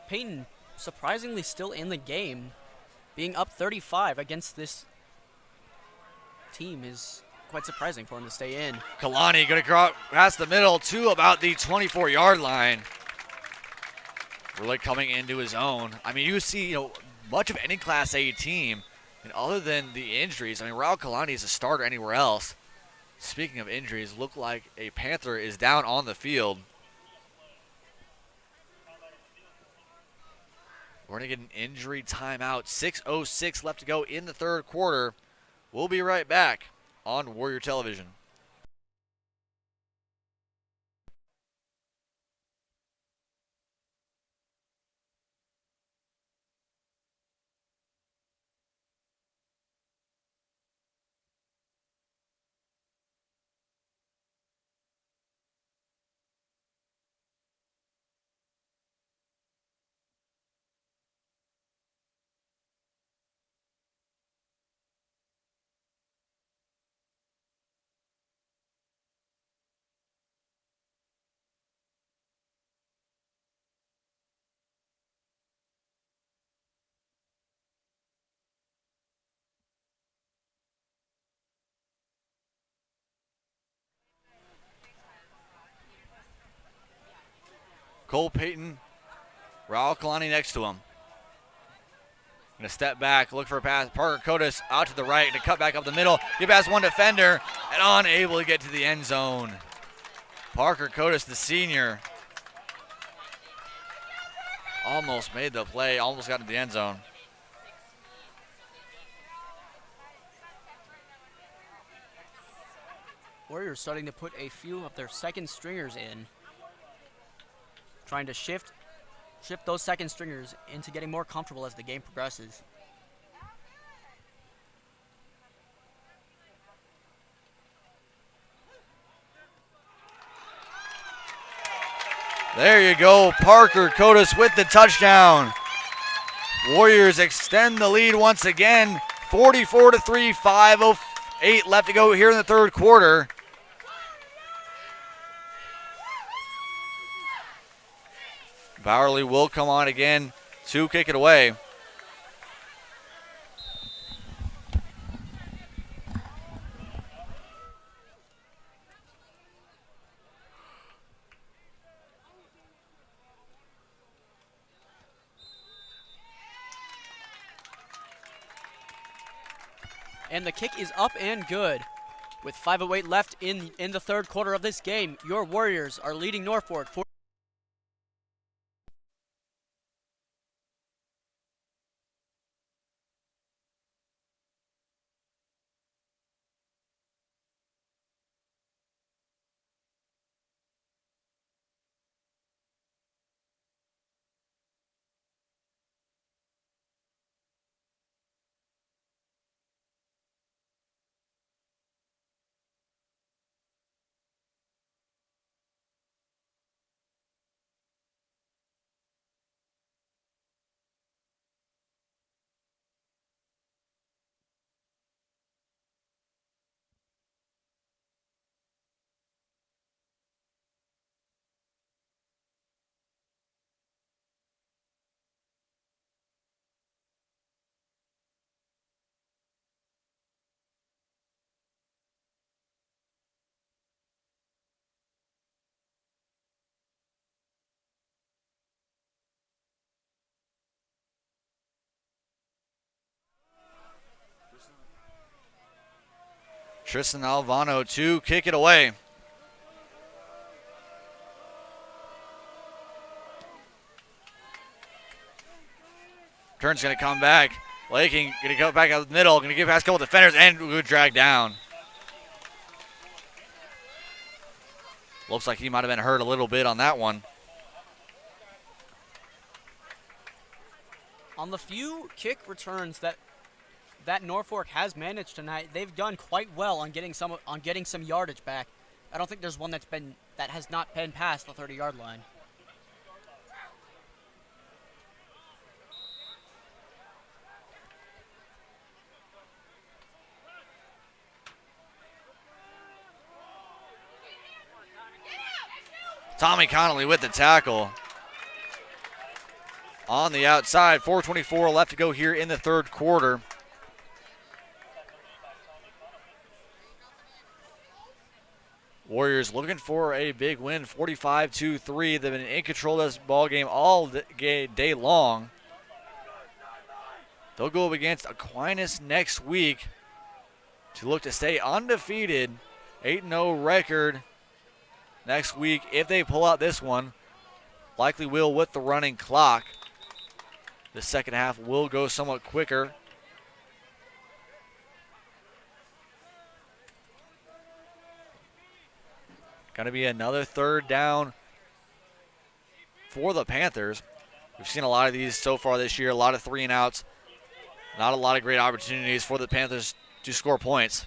Peyton surprisingly still in the game. Being up 35 against this team is quite surprising for him to stay in. Kalani going to go past the middle to about the 24-yard line. Really coming into his own. I mean, you see, much of any Class A team, and other than the injuries, I mean, Raul Kalani is a starter anywhere else. Speaking of injuries, look like a Panther is down on the field. We're going to get an injury timeout. 6:06 left to go in the third quarter. We'll be right back on Warrior Television. Cole Payton, Raul Kalani next to him. Going to step back, look for a pass. Parker Kotis out to the right to cut back up the middle. Get past one defender and unable to get to the end zone. Parker Kotis, the senior, almost made the play, almost got to the end zone. Warriors starting to put a few of their second stringers in. Trying to shift those second stringers into getting more comfortable as the game progresses. There you go, Parker Kotis with the touchdown. Warriors extend the lead once again, 44-3, 5:08 left to go here in the third quarter. Bowerly will come on again to kick it away. And the kick is up and good. With 5:08 left in the third quarter of this game, your Warriors are leading Norfolk. Tristan Alvano to kick it away. Turn's going to come back. Laking going to go back out the middle. Going to get past a couple defenders and good drag down. Looks like he might have been hurt a little bit on that one. On the few kick returns that Norfolk has managed tonight, they've done quite well on getting some yardage back. I don't think there's one that has not been past the 30-yard line. Tommy Connolly with the tackle. On the outside, 4:24 left to go here in the third quarter. Warriors looking for a big win, 45-3. They've been in control of this ball game all day long. They'll go up against Aquinas next week to look to stay undefeated, 8-0 record next week. If they pull out this one, likely will with the running clock. The second half will go somewhat quicker. Going to be another third down for the Panthers. We've seen a lot of these so far this year, a lot of 3-and-outs. Not a lot of great opportunities for the Panthers to score points.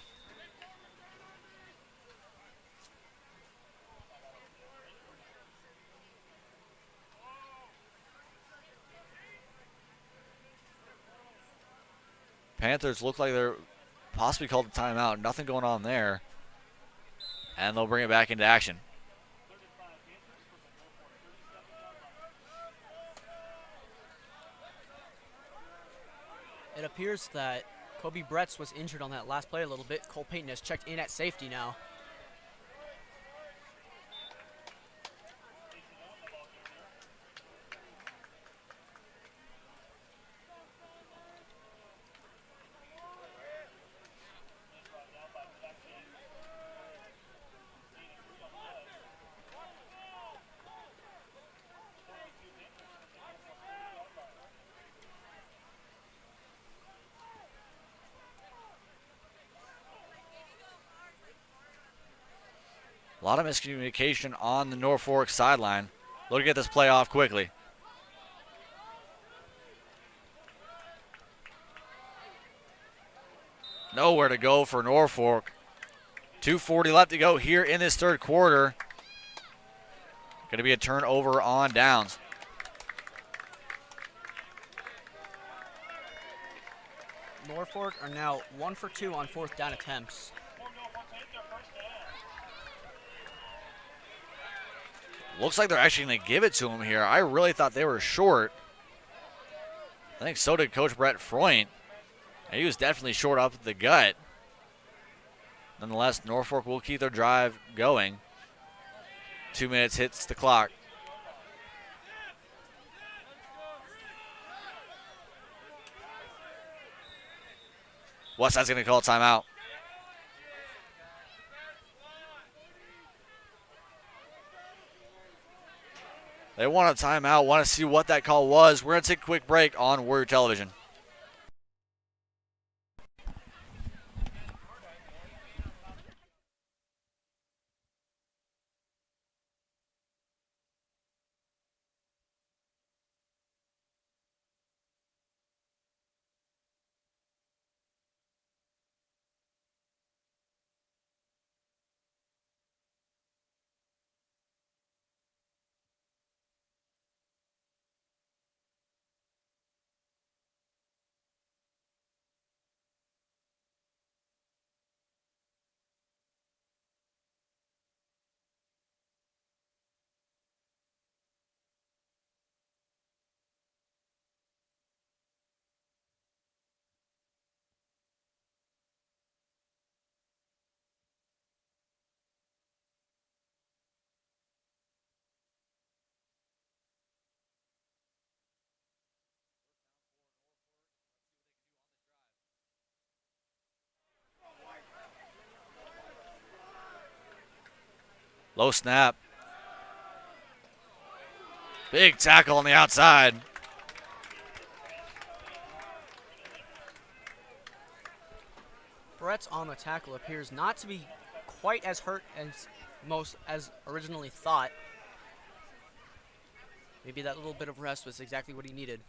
Panthers look like they're possibly called a timeout. Nothing going on there. And they'll bring it back into action. It appears that Kobe Bretz was injured on that last play a little bit. Cole Payton has checked in at safety now. A lot of miscommunication on the Norfolk sideline. Look to get this play off quickly. Nowhere to go for Norfolk. 2:40 left to go here in this third quarter. Going to be a turnover on downs. Norfolk are now 1 for 2 on fourth down attempts. Looks like they're actually going to give it to him here. I really thought they were short. I think so did Coach Brett Freund. He was definitely short up the gut. Nonetheless, Norfolk will keep their drive going. 2 minutes hits the clock. Westside's going to call a timeout. They want a timeout, want to see what that call was. We're going to take a quick break on Warrior Television. Low snap. Big tackle on the outside. Brett's on the tackle appears not to be quite as hurt as originally thought. Maybe that little bit of rest was exactly what he needed.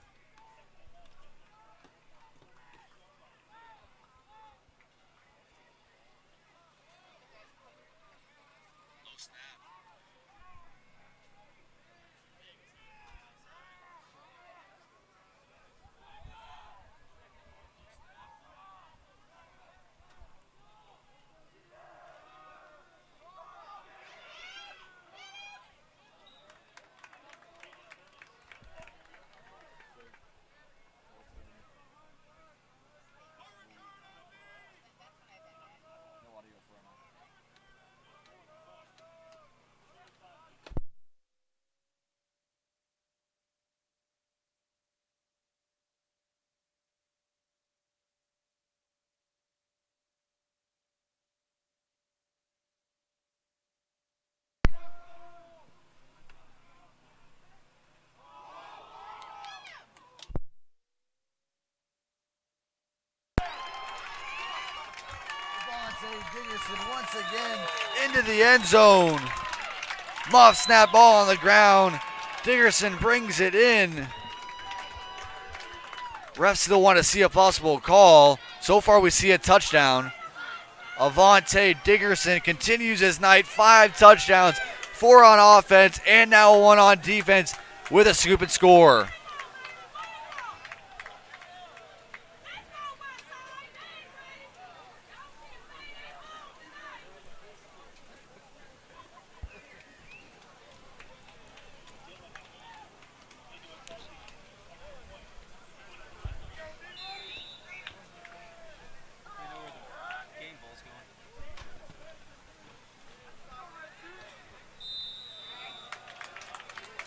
Dickerson once again into the end zone. Muff snap ball on the ground. Dickerson brings it in. Refs still want to see a possible call. So far we see a touchdown. Avante Dickerson continues his night. 5 touchdowns, 4 on offense, and now 1 on defense with a scoop and score.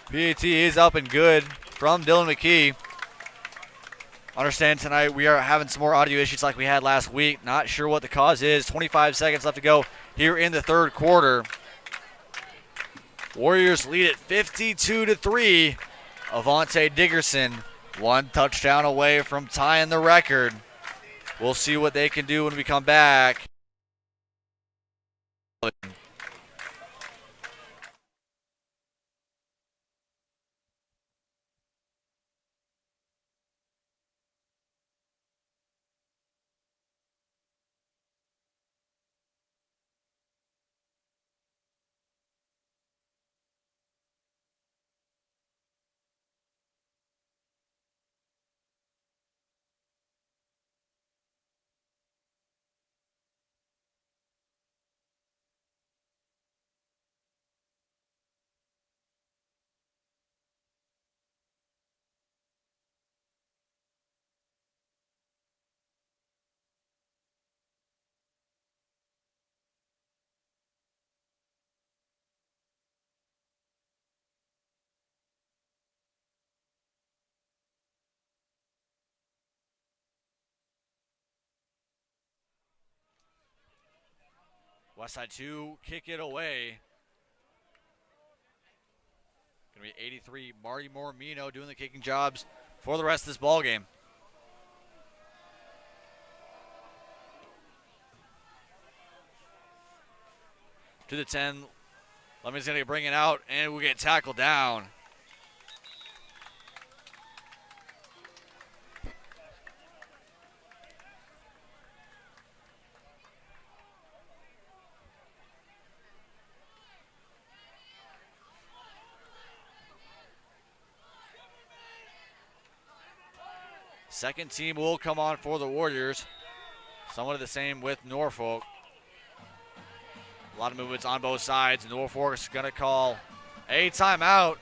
PAT is up and good from Dylan McKee. Understand tonight we are having some more audio issues like we had last week. Not sure what the cause is. 25 seconds left to go here in the third quarter. Warriors lead it 52-3. Avante Dickerson, 1 touchdown away from tying the record. We'll see what they can do when we come back. Westside 2 kick it away. Going to be 83 Marty Mormino doing the kicking jobs for the rest of this ball game. To the 10. Lemon's going to bring it out, and we'll get tackled down. Second team will come on for the Warriors. Somewhat the same with Norfolk. A lot of movements on both sides. Norfolk's going to call a timeout.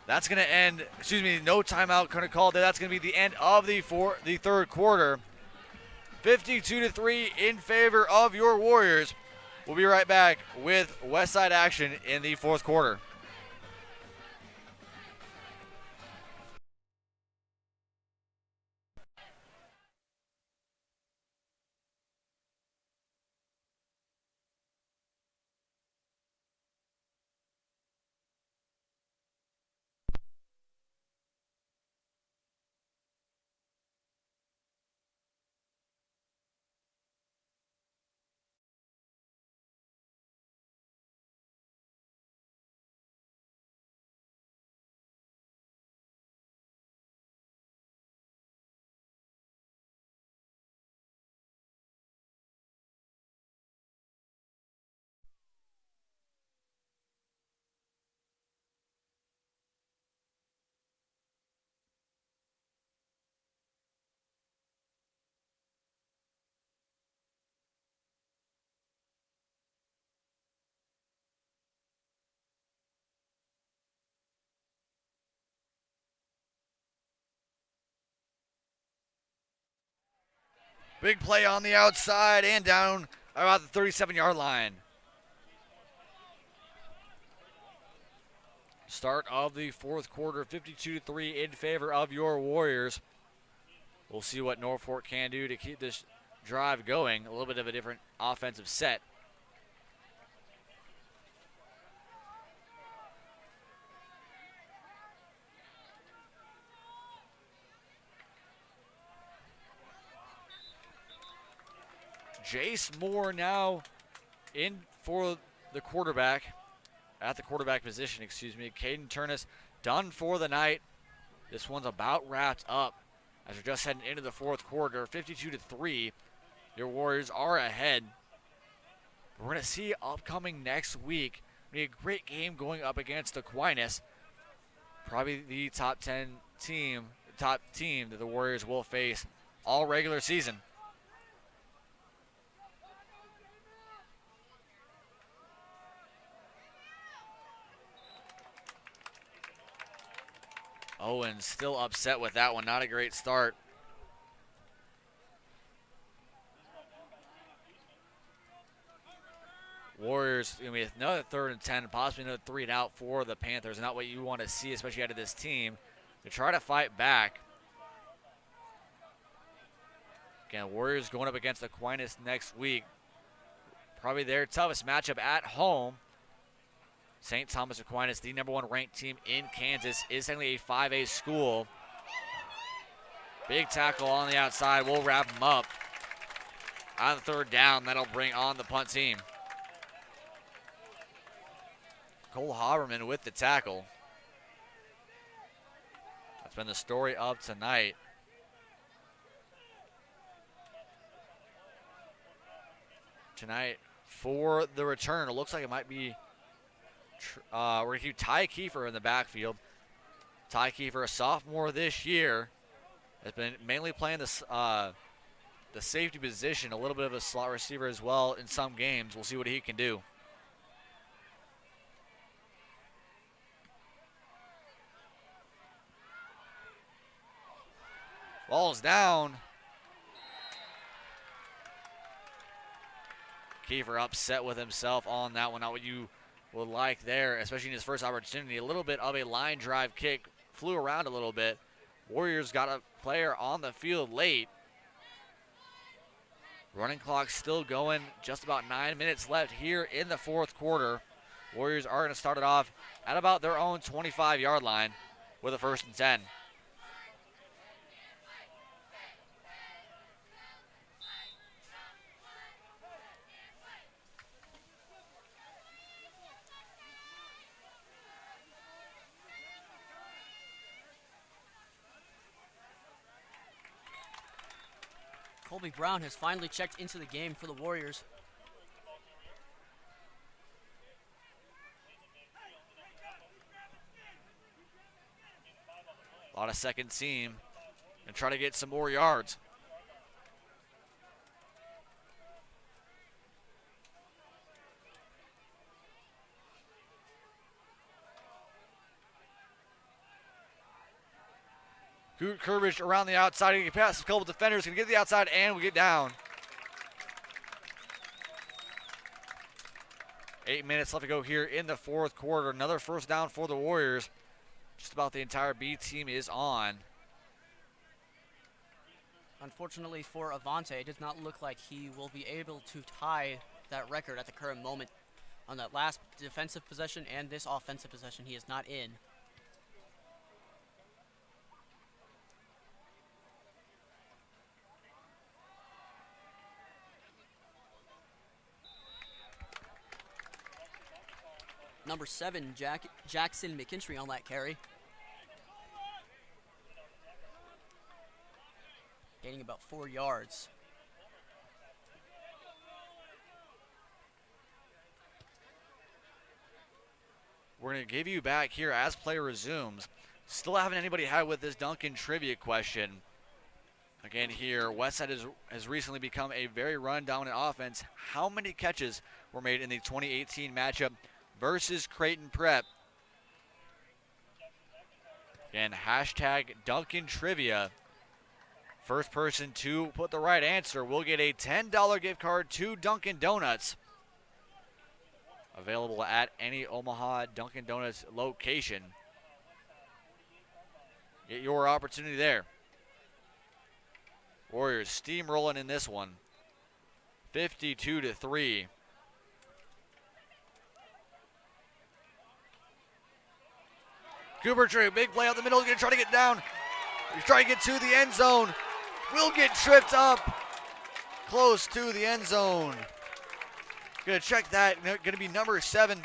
That's going to end, no timeout going to call there. That's going to be the end of the third quarter. 52-3 in favor of your Warriors. We'll be right back with Westside action in the fourth quarter. Big play on the outside and down about the 37-yard line. Start of the fourth quarter, 52-3 in favor of your Warriors. We'll see what Norfolk can do to keep this drive going. A little bit of a different offensive set. Jace Moore now in for the quarterback, at the quarterback position, Caden Turnus done for the night. This one's about wrapped up as we're just heading into the fourth quarter. 52-3, your Warriors are ahead. We're going to see upcoming next week, a great game going up against Aquinas. Probably the top team that the Warriors will face all regular season. Owen still upset with that one. Not a great start. Warriors going to be another 3rd and 10, possibly another 3 and out for the Panthers. Not what you want to see, especially out of this team, to try to fight back. Again, Warriors going up against Aquinas next week. Probably their toughest matchup at home. St. Thomas Aquinas, the #1 ranked team in Kansas, is technically a 5A school. Big tackle on the outside. We'll wrap them up. On the 3rd down, that'll bring on the punt team. Cole Haberman with the tackle. That's been the story of tonight. Tonight, for the return, it looks like it might be we're going to keep Ty Kiefer in the backfield. Ty Kiefer, a sophomore this year, has been mainly playing the safety position, a little bit of a slot receiver as well in some games. We'll see what he can do. Ball's down. Kiefer upset with himself on that one. Not what you would like there, especially in his first opportunity. A little bit of a line drive kick, flew around a little bit. Warriors got a player on the field late. Running clock still going. Just about 9 minutes left here in the fourth quarter. Warriors are going to start it off at about their own 25-yard line with a 1st and 10. Colby Brown has finally checked into the game for the Warriors. A lot of second team and try to get some more yards. Courage around the outside. He can pass a couple defenders. Can get to the outside and we get down. 8 minutes left to go here in the fourth quarter. Another 1st down for the Warriors. Just about the entire B team is on. Unfortunately for Avante, it does not look like he will be able to tie that record at the current moment. On that last defensive possession and this offensive possession, he is not in. Number 7, Jackson McKinstry on that carry. Gaining about 4 yards. We're going to give you back here as play resumes. Still haven't anybody had with this Duncan trivia question. Again here, Westside has recently become a very run-dominant offense. How many catches were made in the 2018 matchup versus Creighton Prep? Again, hashtag Duncan Trivia. First person to put the right answer will get a $10 gift card to Dunkin' Donuts. Available at any Omaha Dunkin' Donuts location. Get your opportunity there. Warriors steamrolling in this one. 52-3. Cooper Drew, big play out the middle. He's going to try to get down. He's trying to get to the end zone. Will get tripped up. Close to the end zone. Going to check that. Going to be number 7.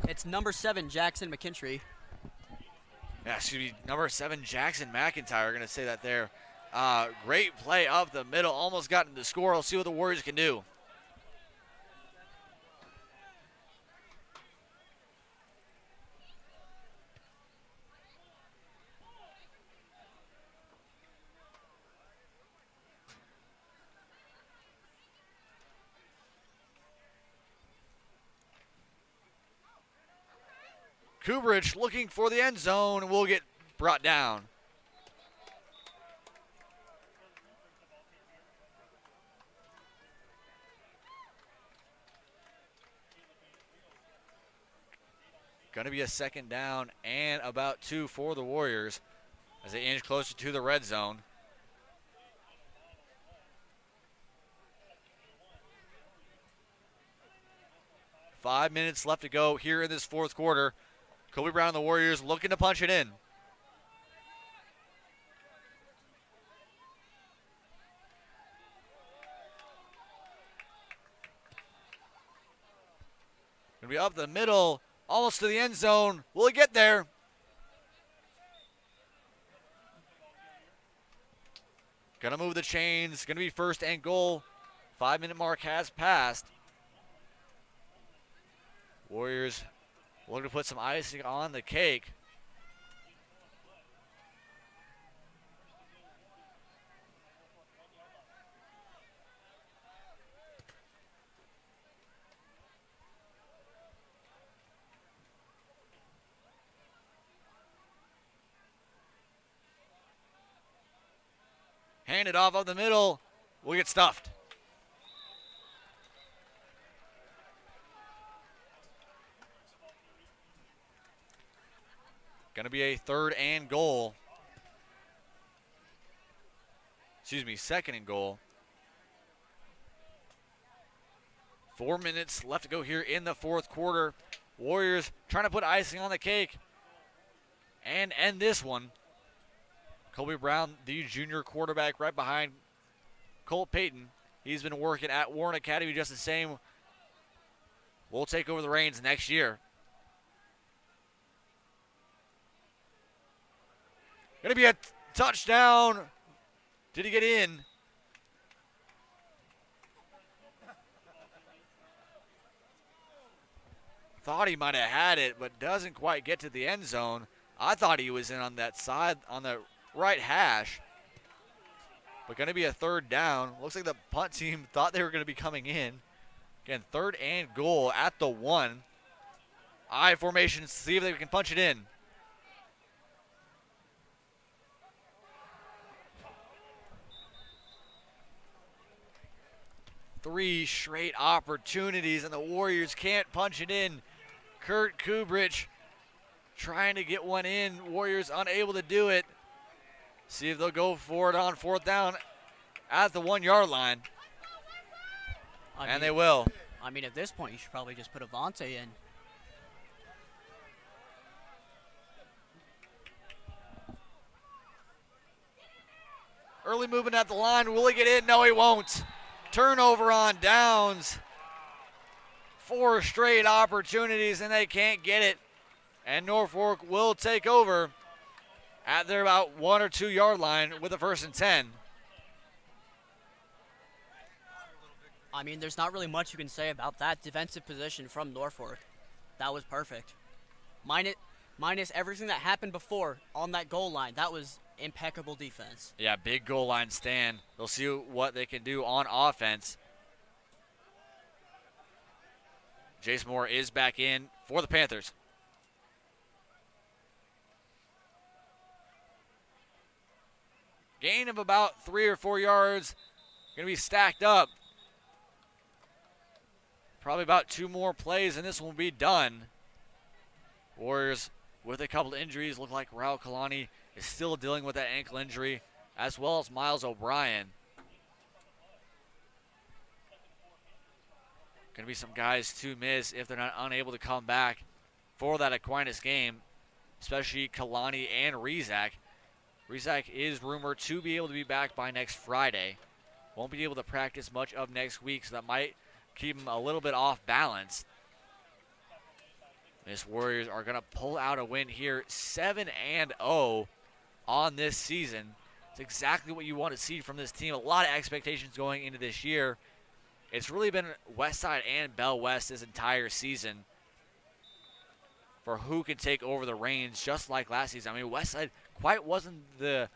It's number 7, Jackson McKinstry. Yeah, excuse me, number 7, Jackson McIntyre. Going to say that there. Great play up the middle. Almost gotten the score. We'll see what the Warriors can do. Kubrich looking for the end zone will get brought down. Going to be a 2nd down and about 2 for the Warriors as they inch closer to the red zone. Five minutes left to go here in this fourth quarter. Kobe Brown and the Warriors looking to punch it in. Gonna be up the middle, almost to the end zone. Will he get there? Gonna move the chains. Gonna be 1st and goal. 5-minute mark has passed. Warriors looking to put some icing on the cake. Hand it off up the middle. We'll get stuffed. Going to be a 3rd and goal second and goal. 4 minutes left to go here in the fourth quarter. Warriors trying to put icing on the cake and end this one. Colby Brown, the junior quarterback, right behind Colt Payton. He's been working at Warren Academy just the same. We'll take over the reins next year. Going to be a touchdown. Did he get in? Thought he might have had it, but doesn't quite get to the end zone. I thought he was in on that side, on the right hash. But going to be a third down. Looks like the punt team thought they were going to be coming in. Again, third and goal at the 1. I formation, see if they can punch it in. Three straight opportunities, and the Warriors can't punch it in. Kurt Kubrich trying to get one in. Warriors unable to do it. See if they'll go for it on fourth down at the 1 yard line. They will. I mean, at this point, you should probably just put Avante in. Early movement at the line. Will he get in? No, he won't. Turnover on downs. 4 straight opportunities, and they can't get it. And Norfolk will take over at their about 1 or 2 yard line with a 1st and 10. I mean, there's not really much you can say about that defensive position from Norfolk. That was perfect. Minus everything that happened before on that goal line. That was impeccable defense. Yeah, big goal line stand. They'll see what they can do on offense. Jace Moore is back in for the Panthers. Gain of about 3 or 4 yards. Going to be stacked up. Probably about 2 more plays and this will be done. Warriors with a couple of injuries. Look like Raul Kalani is still dealing with that ankle injury, as well as Miles O'Brien. Going to be some guys to miss if they're not unable to come back for that Aquinas game, especially Kalani and Rizak. Rizak is rumored to be able to be back by next Friday. Won't be able to practice much of next week, so that might keep him a little bit off balance. Miss Warriors are going to pull out a win here, 7-0 on this season. It's exactly what you want to see from this team. A lot of expectations going into this year. It's really been Westside and Bell West this entire season for who can take over the reins, just like last season. I mean, Westside quite wasn't the,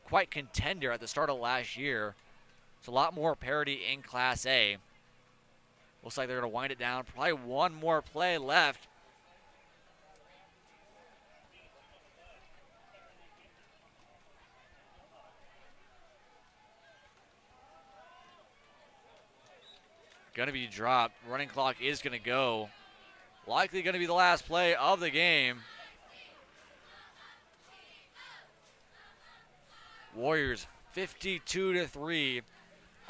quite contender at the start of last year. It's a lot more parity in Class A. Looks like they're going to wind it down. Probably one more play left. Going to be dropped. Running clock is going to go. Likely going to be the last play of the game. Warriors 52-3.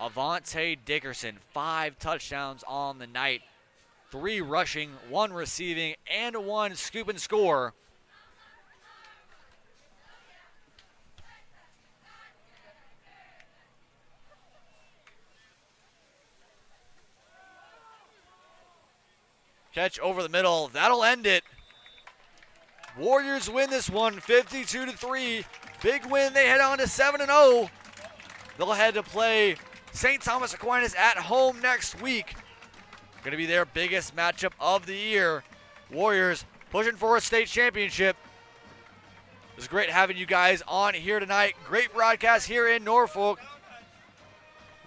Avante Dickerson, 5 touchdowns on the night. 3 rushing, 1 receiving, and 1 scoop and score. Catch over the middle. That'll end it. Warriors win this one 52-3. Big win. They head on to 7-0. They'll head to play St. Thomas Aquinas at home next week. Going to be their biggest matchup of the year. Warriors pushing for a state championship. It was great having you guys on here tonight. Great broadcast here in Norfolk.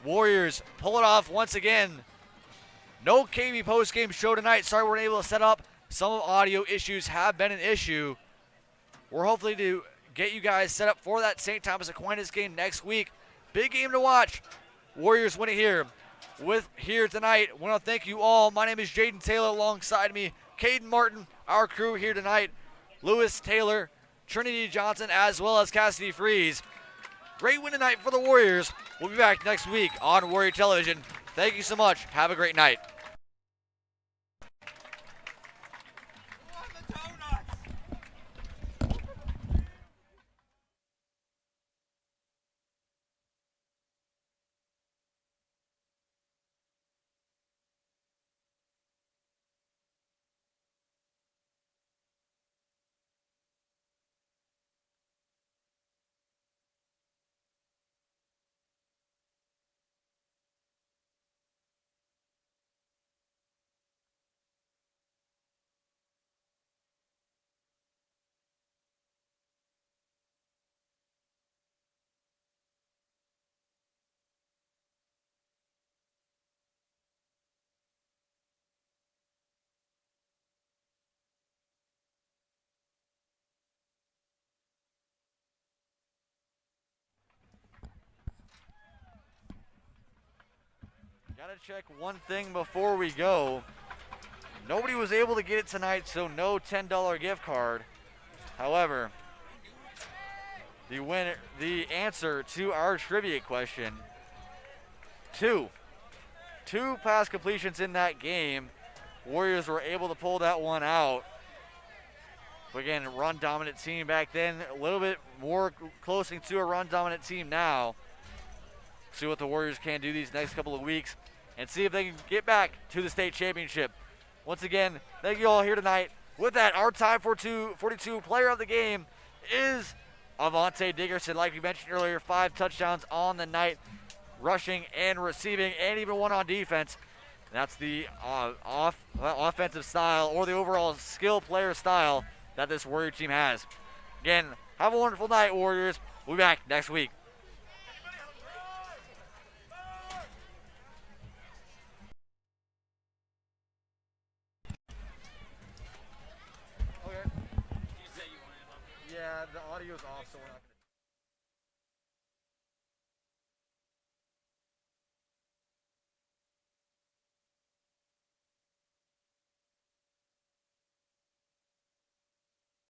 Warriors pull it off once again. No KB postgame show tonight. Sorry we weren't able to set up. Some audio issues have been an issue. We're hopefully to get you guys set up for that St. Thomas Aquinas game next week. Big game to watch. Warriors win it here tonight. I want to thank you all. My name is Jaden Taylor. Alongside me, Caden Martin, our crew here tonight. Lewis Taylor, Trinity Johnson, as well as Cassidy Freeze. Great win tonight for the Warriors. We'll be back next week on Warrior Television. Thank you so much. Have a great night. Gotta check one thing before we go. Nobody was able to get it tonight, so no $10 gift card. However, the answer to our trivia question, two pass completions in that game. Warriors were able to pull that one out. But again, run dominant team back then, a little bit more closing to a run dominant team now. See what the Warriors can do these next couple of weeks and see if they can get back to the state championship. Once again, thank you all here tonight. With that, our time for 42 player of the game is Avante Dickerson. Like we mentioned earlier, 5 touchdowns on the night, rushing and receiving, and even one on defense. That's the offensive style or the overall skill player style that this Warrior team has. Again, have a wonderful night, Warriors. We'll be back next week. Okay. Yeah, the audio's off, so we're not going to.